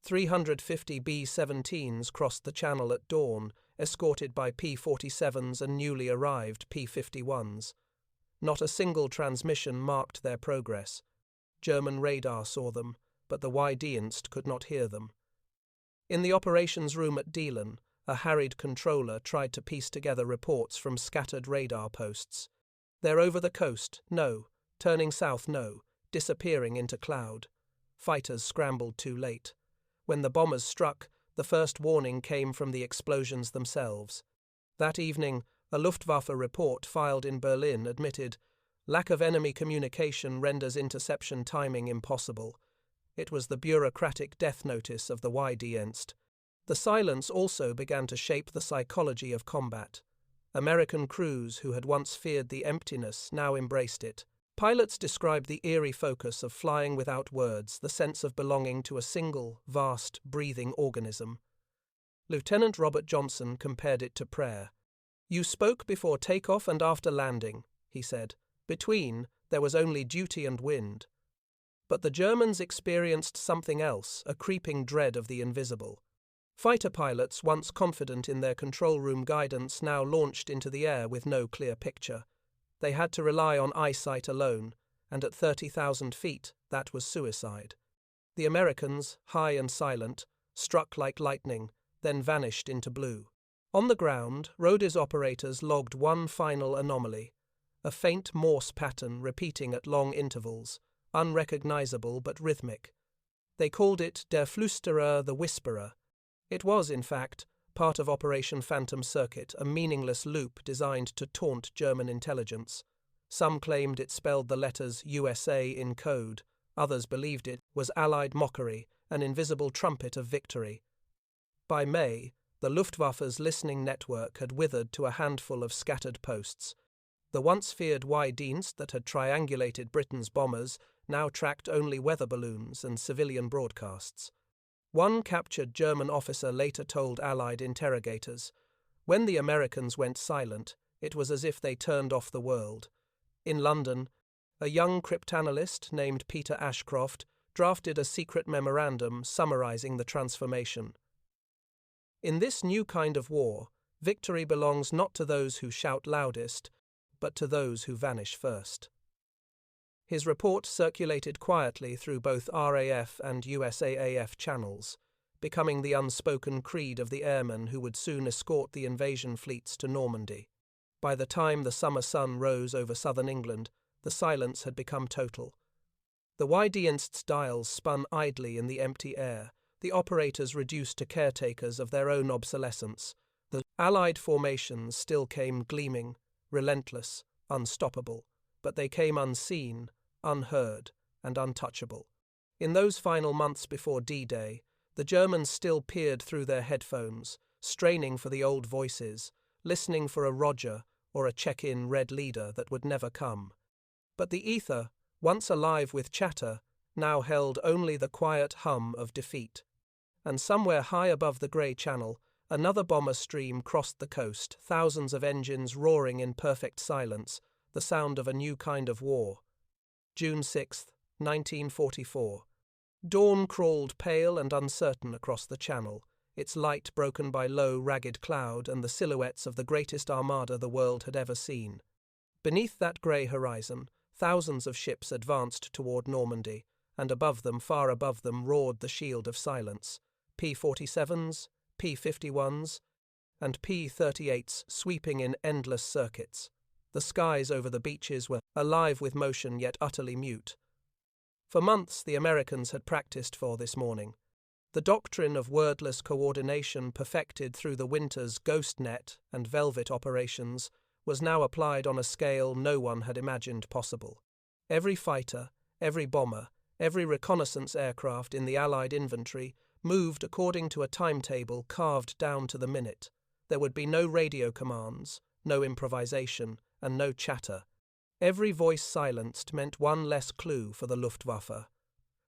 350 B-17s crossed the Channel at dawn, escorted by P-47s and newly arrived P-51s. Not a single transmission marked their progress. German radar saw them, but the Y-Dienst could not hear them. In the operations room at Deelen, a harried controller tried to piece together reports from scattered radar posts. "They're over the coast, no. Turning south, no. Disappearing into cloud." Fighters scrambled too late. When the bombers struck, the first warning came from the explosions themselves. That evening, a Luftwaffe report filed in Berlin admitted, "Lack of enemy communication renders interception timing impossible." It was the bureaucratic death notice of the Y-Dienst. The silence also began to shape the psychology of combat. American crews who had once feared the emptiness now embraced it. Pilots described the eerie focus of flying without words, the sense of belonging to a single, vast, breathing organism. Lieutenant Robert Johnson compared it to prayer. "You spoke before takeoff and after landing," he said. "Between, there was only duty and wind." But the Germans experienced something else, a creeping dread of the invisible. Fighter pilots, once confident in their control room guidance, now launched into the air with no clear picture. They had to rely on eyesight alone, and at 30,000 feet, that was suicide. The Americans, high and silent, struck like lightning, then vanished into blue. On the ground, Rhodey's operators logged one final anomaly, a faint Morse pattern repeating at long intervals, unrecognizable but rhythmic. They called it Der Flüsterer, the Whisperer. It was, in fact, part of Operation Phantom Circuit, a meaningless loop designed to taunt German intelligence. Some claimed it spelled the letters USA in code. Others believed it was Allied mockery, an invisible trumpet of victory. By May, the Luftwaffe's listening network had withered to a handful of scattered posts. The once feared Y-Dienst that had triangulated Britain's bombers now tracked only weather balloons and civilian broadcasts. One captured German officer later told Allied interrogators, "When the Americans went silent, it was as if they turned off the world." In London, a young cryptanalyst named Peter Ashcroft drafted a secret memorandum summarizing the transformation. In this new kind of war, victory belongs not to those who shout loudest, but to those who vanish first. His report circulated quietly through both RAF and USAAF channels, becoming the unspoken creed of the airmen who would soon escort the invasion fleets to Normandy. By the time the summer sun rose over southern England, the silence had become total. The Y-Dienst's dials spun idly in the empty air, the operators reduced to caretakers of their own obsolescence. The Allied formations still came gleaming, relentless, unstoppable, but they came unseen, unheard, and untouchable. In those final months before D-Day, the Germans still peered through their headphones, straining for the old voices, listening for a Roger or a check-in red leader that would never come. But the ether, once alive with chatter, now held only the quiet hum of defeat. And somewhere high above the grey channel, another bomber stream crossed the coast, thousands of engines roaring in perfect silence, the sound of a new kind of war. June 6, 1944. Dawn crawled pale and uncertain across the channel, its light broken by low, ragged cloud and the silhouettes of the greatest armada the world had ever seen. Beneath that grey horizon, thousands of ships advanced toward Normandy, and above them, far above them, roared the shield of silence. P-47s, P-51s, and P-38s sweeping in endless circuits. The skies over the beaches were alive with motion yet utterly mute. For months the Americans had practiced for this morning. The doctrine of wordless coordination perfected through the winter's ghost net and velvet operations was now applied on a scale no one had imagined possible. Every fighter, every bomber, every reconnaissance aircraft in the Allied inventory moved according to a timetable carved down to the minute. There would be no radio commands, no improvisation, and no chatter. Every voice silenced meant one less clue for the Luftwaffe.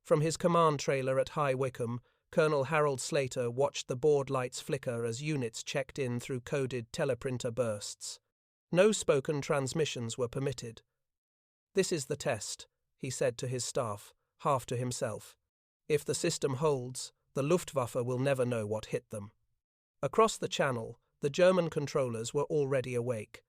From his command trailer at High Wycombe, Colonel Harold Slater watched the board lights flicker as units checked in through coded teleprinter bursts. No spoken transmissions were permitted. "This is the test," he said to his staff, half to himself. "If the system holds, the Luftwaffe will never know what hit them." Across the channel, the German controllers were already awake.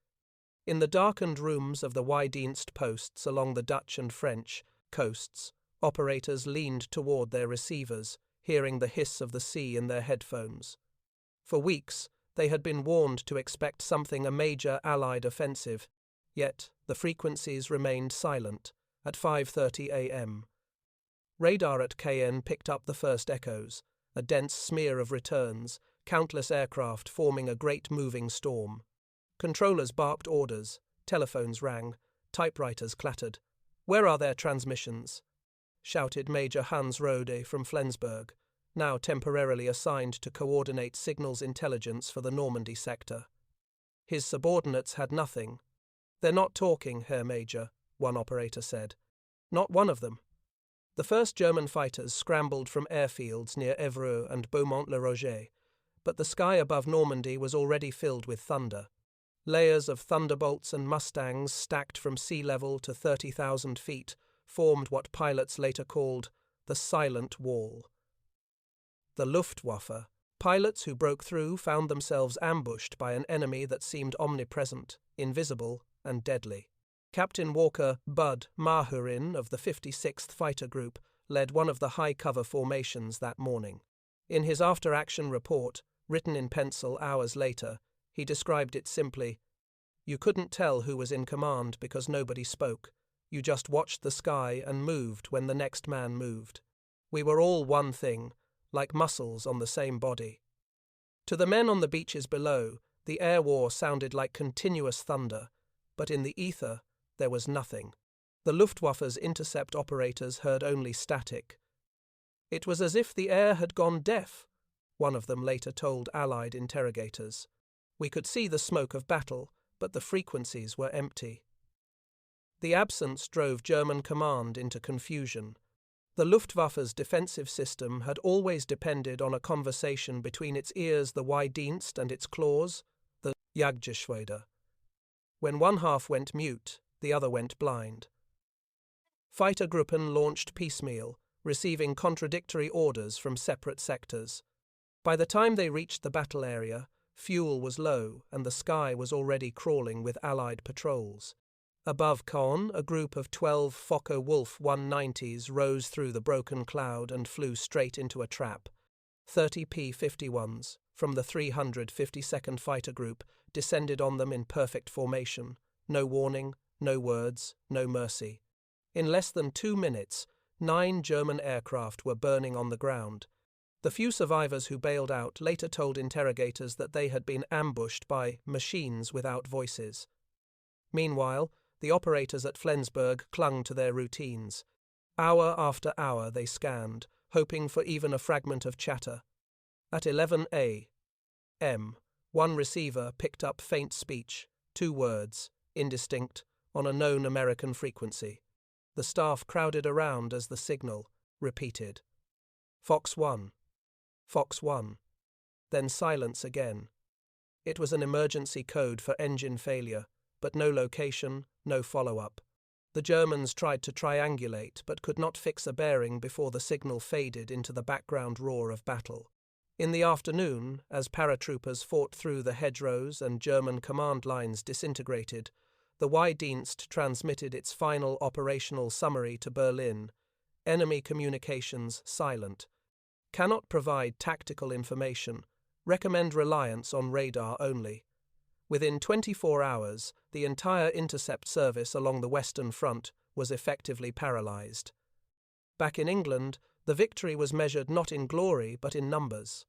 In the darkened rooms of the Y-Dienst posts along the Dutch and French coasts, operators leaned toward their receivers, hearing the hiss of the sea in their headphones. For weeks, they had been warned to expect a major Allied offensive, yet the frequencies remained silent at 5:30 a.m. Radar at Cayenne picked up the first echoes, a dense smear of returns, countless aircraft forming a great moving storm. Controllers barked orders, telephones rang, typewriters clattered. "Where are their transmissions?" shouted Major Hans Rode from Flensburg, now temporarily assigned to coordinate signals intelligence for the Normandy sector. His subordinates had nothing. "They're not talking, Herr Major," one operator said. "Not one of them." The first German fighters scrambled from airfields near Évreux and Beaumont-le-Roger, but the sky above Normandy was already filled with thunder. Layers of thunderbolts and Mustangs stacked from sea level to 30,000 feet formed what pilots later called the Silent Wall. The Luftwaffe, pilots who broke through, found themselves ambushed by an enemy that seemed omnipresent, invisible, and deadly. Captain Walker Bud Mahurin of the 56th Fighter Group led one of the high-cover formations that morning. In his after-action report, written in pencil hours later, he described it simply: "You couldn't tell who was in command because nobody spoke. You just watched the sky and moved when the next man moved. We were all one thing, like muscles on the same body." To the men on the beaches below, the air war sounded like continuous thunder, but in the ether, there was nothing. The Luftwaffe's intercept operators heard only static. "It was as if the air had gone deaf," one of them later told Allied interrogators. "We could see the smoke of battle, but the frequencies were empty." The absence drove German command into confusion. The Luftwaffe's defensive system had always depended on a conversation between its ears, the Y-Dienst, and its claws, the Jagdgeschwader. When one half went mute, the other went blind. Fightergruppen launched piecemeal, receiving contradictory orders from separate sectors. By the time they reached the battle area, fuel was low and the sky was already crawling with Allied patrols. Above Caen, a group of 12 Focke-Wulf 190s rose through the broken cloud and flew straight into a trap. 30 P-51s from the 352nd Fighter Group descended on them in perfect formation. No warning, no words, no mercy. In less than 2 minutes, 9 German aircraft were burning on the ground. The few survivors who bailed out later told interrogators that they had been ambushed by machines without voices. Meanwhile, the operators at Flensburg clung to their routines. Hour after hour they scanned, hoping for even a fragment of chatter. At 11 a.m., one receiver picked up faint speech, 2 words, indistinct, on a known American frequency. The staff crowded around as the signal repeated. Fox 1. Fox 1. Then silence again. It was an emergency code for engine failure, but no location, no follow-up. The Germans tried to triangulate but could not fix a bearing before the signal faded into the background roar of battle. In the afternoon, as paratroopers fought through the hedgerows and German command lines disintegrated, the Y-Dienst transmitted its final operational summary to Berlin. Enemy communications silent. Cannot provide tactical information. Recommend reliance on radar only. Within 24 hours, the entire intercept service along the Western Front was effectively paralyzed. Back in England, the victory was measured not in glory but in numbers.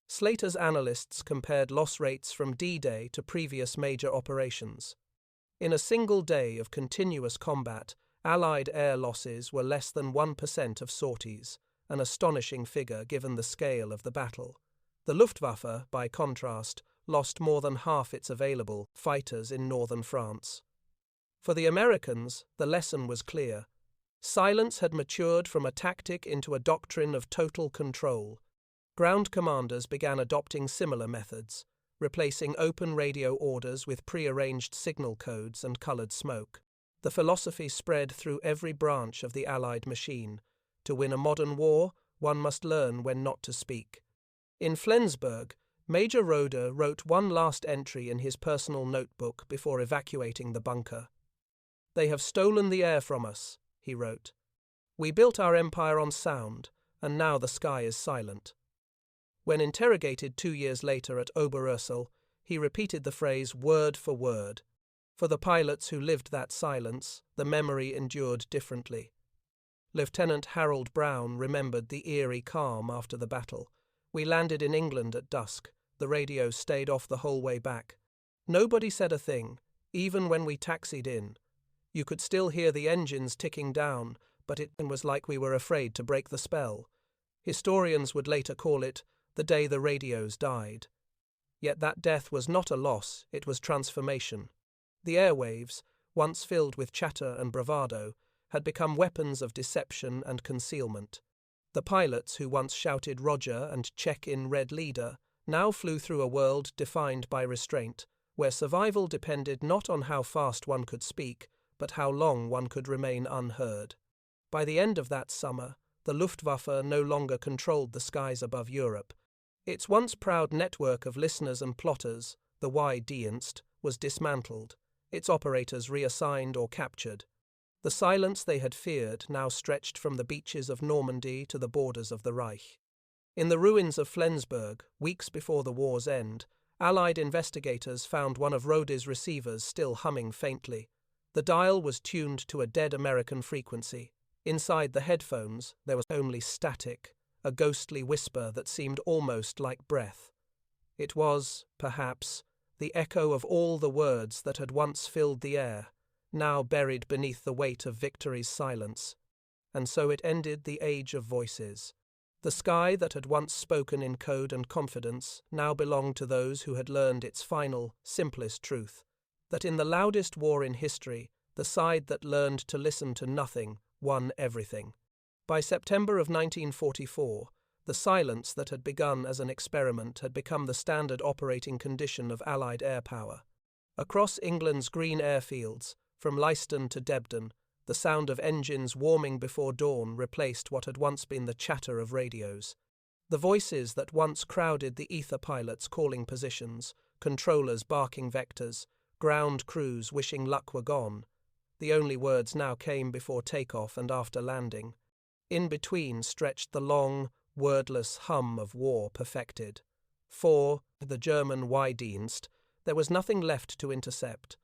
Slater's analysts compared loss rates from D-Day to previous major operations. In a single day of continuous combat, Allied air losses were less than 1% of sorties, an astonishing figure given the scale of the battle. The Luftwaffe, by contrast, lost more than half its available fighters in northern France. For the Americans, the lesson was clear. Silence had matured from a tactic into a doctrine of total control. Ground commanders began adopting similar methods, replacing open radio orders with pre-arranged signal codes and colored smoke. The philosophy spread through every branch of the Allied machine. To win a modern war, one must learn when not to speak. In Flensburg, Major Roeder wrote one last entry in his personal notebook before evacuating the bunker. "They have stolen the air from us," he wrote. "We built our empire on sound, and now the sky is silent." When interrogated 2 years later at Oberursel, he repeated the phrase word for word. For the pilots who lived that silence, the memory endured differently. Lieutenant Harold Brown remembered the eerie calm after the battle. "We landed in England at dusk. The radio stayed off the whole way back. Nobody said a thing, even when we taxied in. You could still hear the engines ticking down, but it was like we were afraid to break the spell. Historians would later call it the day the radios died." Yet that death was not a loss, it was transformation. The airwaves, once filled with chatter and bravado, had become weapons of deception and concealment. The pilots who once shouted Roger and check-in red leader now flew through a world defined by restraint, where survival depended not on how fast one could speak, but how long one could remain unheard. By the end of that summer, the Luftwaffe no longer controlled the skies above Europe. Its once proud network of listeners and plotters, the Y-Dienst, was dismantled, its operators reassigned or captured. The silence they had feared now stretched from the beaches of Normandy to the borders of the Reich. In the ruins of Flensburg, weeks before the war's end, Allied investigators found one of Roeder's receivers still humming faintly. The dial was tuned to a dead American frequency. Inside the headphones, there was only static, a ghostly whisper that seemed almost like breath. It was, perhaps, the echo of all the words that had once filled the air, now buried beneath the weight of victory's silence. And so it ended the age of voices. The sky that had once spoken in code and confidence now belonged to those who had learned its final, simplest truth, that in the loudest war in history, the side that learned to listen to nothing won everything. By September of 1944, the silence that had begun as an experiment had become the standard operating condition of Allied air power. Across England's green airfields, from Leiston to Debden, the sound of engines warming before dawn replaced what had once been the chatter of radios. The voices that once crowded the ether pilots calling positions, controllers barking vectors, ground crews wishing luck were gone. The only words now came before takeoff and after landing. In between stretched the long, wordless hum of war perfected. For the German Y-Dienst, there was nothing left to intercept.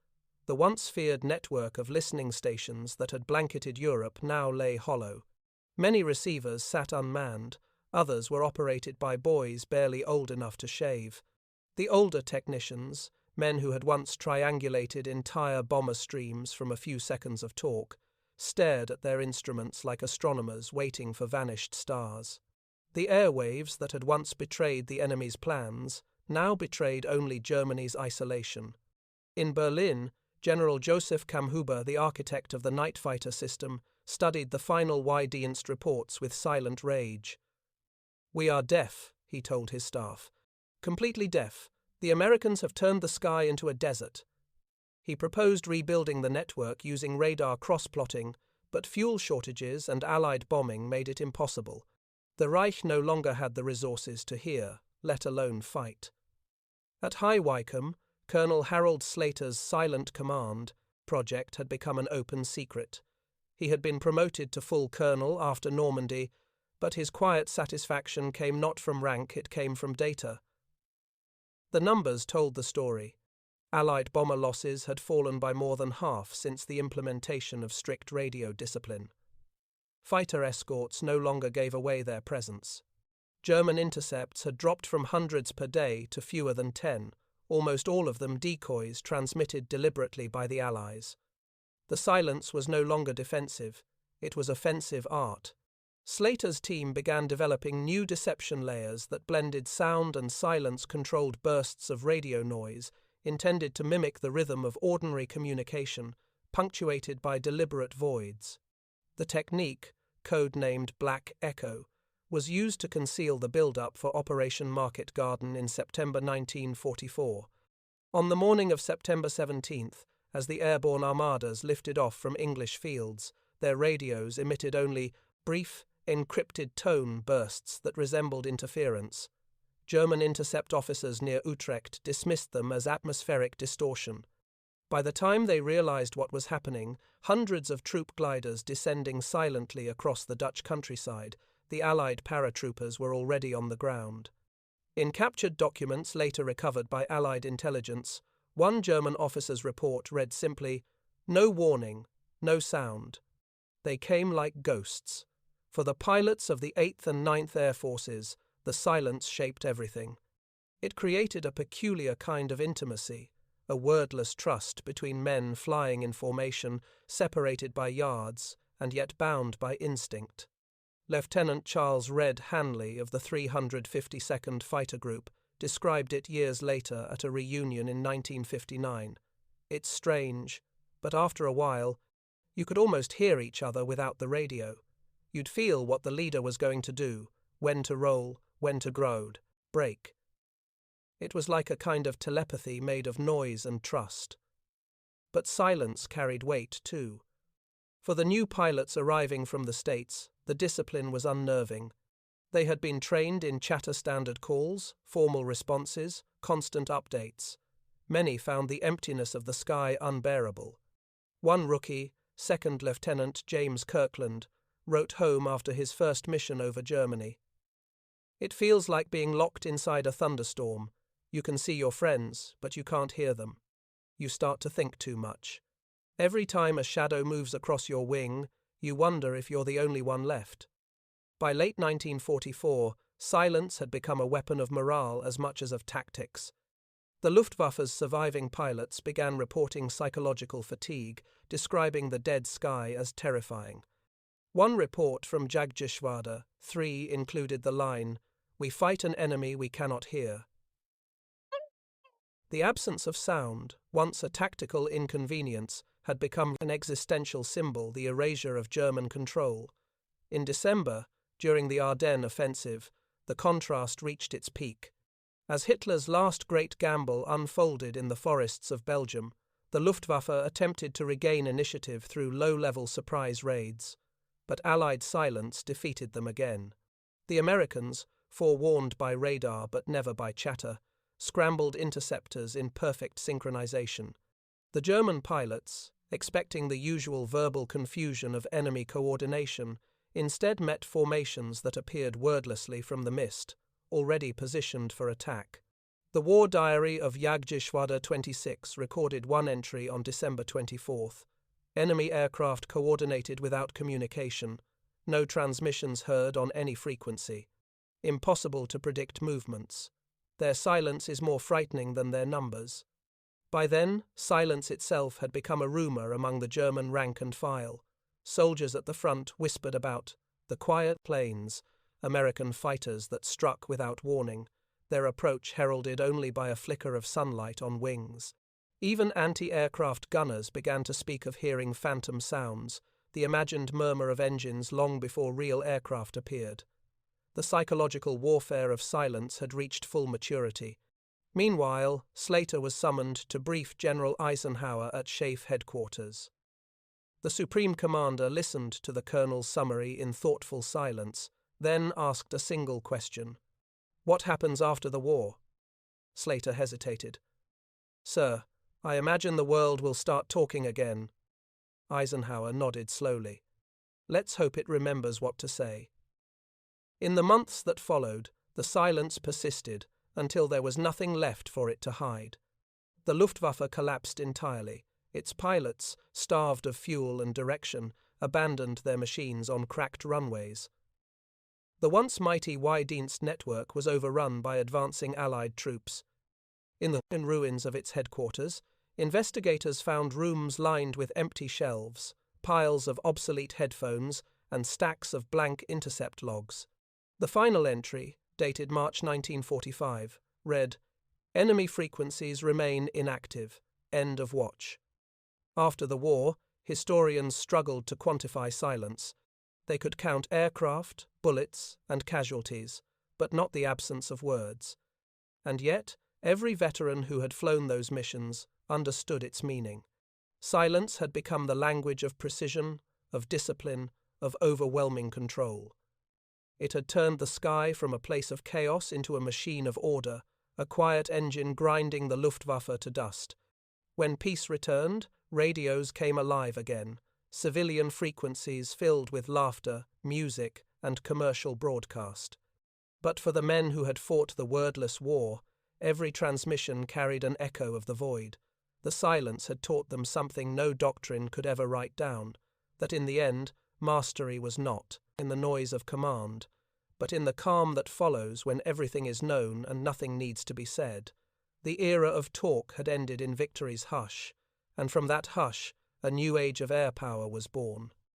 The once feared network of listening stations that had blanketed Europe now lay hollow. Many receivers sat unmanned, others were operated by boys barely old enough to shave. The older technicians, men who had once triangulated entire bomber streams from a few seconds of talk, stared at their instruments like astronomers waiting for vanished stars. The airwaves that had once betrayed the enemy's plans now betrayed only Germany's isolation. In Berlin, General Joseph Kammhuber, the architect of the night fighter system, studied the final Y-Dienst reports with silent rage. "We are deaf," he told his staff. "Completely deaf. The Americans have turned the sky into a desert." He proposed rebuilding the network using radar cross-plotting, but fuel shortages and Allied bombing made it impossible. The Reich no longer had the resources to hear, let alone fight. At High Wycombe, Colonel Harold Slater's Silent Command project had become an open secret. He had been promoted to full colonel after Normandy, but his quiet satisfaction came not from rank, it came from data. The numbers told the story. Allied bomber losses had fallen by more than half since the implementation of strict radio discipline. Fighter escorts no longer gave away their presence. German intercepts had dropped from hundreds per day to fewer than 10, almost all of them decoys transmitted deliberately by the Allies. The silence was no longer defensive, it was offensive art. Slater's team began developing new deception layers that blended sound and silence-controlled bursts of radio noise intended to mimic the rhythm of ordinary communication, punctuated by deliberate voids. The technique, code-named Black Echo, was used to conceal the build-up for Operation Market Garden in September 1944. On the morning of September 17th, as the airborne armadas lifted off from English fields, their radios emitted only brief, encrypted tone bursts that resembled interference. German intercept officers near Utrecht dismissed them as atmospheric distortion. By the time they realized what was happening, hundreds of troop gliders descending silently across the Dutch countryside, the Allied paratroopers were already on the ground. In captured documents later recovered by Allied intelligence, one German officer's report read simply, "No warning, no sound. They came like ghosts. For the pilots of the 8th and 9th Air Forces, the silence shaped everything. It created a peculiar kind of intimacy, a wordless trust between men flying in formation, separated by yards, and yet bound by instinct." Lieutenant Charles Red Hanley of the 352nd Fighter Group described it years later at a reunion in 1959. "It's strange, but after a while, you could almost hear each other without the radio. You'd feel what the leader was going to do, when to roll, when to groad, break. It was like a kind of telepathy made of noise and trust. But silence carried weight, too. For the new pilots arriving from the States, the discipline was unnerving. They had been trained in chatter standard calls, formal responses, constant updates. Many found the emptiness of the sky unbearable. One rookie, Second Lieutenant James Kirkland, wrote home after his first mission over Germany. "It feels like being locked inside a thunderstorm. You can see your friends, but you can't hear them. You start to think too much. Every time a shadow moves across your wing, you wonder if you're the only one left." By late 1944, silence had become a weapon of morale as much as of tactics. The Luftwaffe's surviving pilots began reporting psychological fatigue, describing the dead sky as terrifying. One report from Jagdgeschwader 3 included the line, "We fight an enemy we cannot hear." The absence of sound, once a tactical inconvenience, had become an existential symbol, the erasure of German control. In December, during the Ardennes offensive, the contrast reached its peak. As Hitler's last great gamble unfolded in the forests of Belgium, the Luftwaffe attempted to regain initiative through low-level surprise raids. But Allied silence defeated them again. The Americans, forewarned by radar but never by chatter, scrambled interceptors in perfect synchronization. The German pilots, expecting the usual verbal confusion of enemy coordination, instead met formations that appeared wordlessly from the mist, already positioned for attack. The war diary of Jagdgeschwader 26 recorded one entry on December 24th. Enemy aircraft coordinated without communication. no transmissions heard on any frequency. Impossible to predict movements. Their silence is more frightening than their numbers. By then, silence itself had become a rumor among the German rank and file. Soldiers at the front whispered about the quiet planes, American fighters that struck without warning, their approach heralded only by a flicker of sunlight on wings. Even anti-aircraft gunners began to speak of hearing phantom sounds, the imagined murmur of engines long before real aircraft appeared. The psychological warfare of silence had reached full maturity. Meanwhile, Slater was summoned to brief General Eisenhower at SHAEF headquarters. The Supreme Commander listened to the colonel's summary in thoughtful silence, then asked a single question. "What happens after the war?" Slater hesitated. "Sir, I imagine the world will start talking again." Eisenhower nodded slowly. "Let's hope it remembers what to say." In the months that followed, the silence persisted until there was nothing left for it to hide. The Luftwaffe collapsed entirely. Its pilots, starved of fuel and direction, abandoned their machines on cracked runways. The once mighty Y-Dienst network was overrun by advancing Allied troops. In the ruins of its headquarters, investigators found rooms lined with empty shelves, piles of obsolete headphones, and stacks of blank intercept logs. The final entry, dated March 1945, read, "Enemy frequencies remain inactive. End of watch." After the war, historians struggled to quantify silence. They could count aircraft, bullets, and casualties, but not the absence of words. And yet, every veteran who had flown those missions understood its meaning. Silence had become the language of precision, of discipline, of overwhelming control. It had turned the sky from a place of chaos into a machine of order, a quiet engine grinding the Luftwaffe to dust. When peace returned, radios came alive again, civilian frequencies filled with laughter, music, and commercial broadcast. But for the men who had fought the wordless war, every transmission carried an echo of the void. The silence had taught them something no doctrine could ever write down, that in the end, mastery was not in the noise of command, but in the calm that follows when everything is known and nothing needs to be said. The era of talk had ended in victory's hush, and from that hush, a new age of air power was born.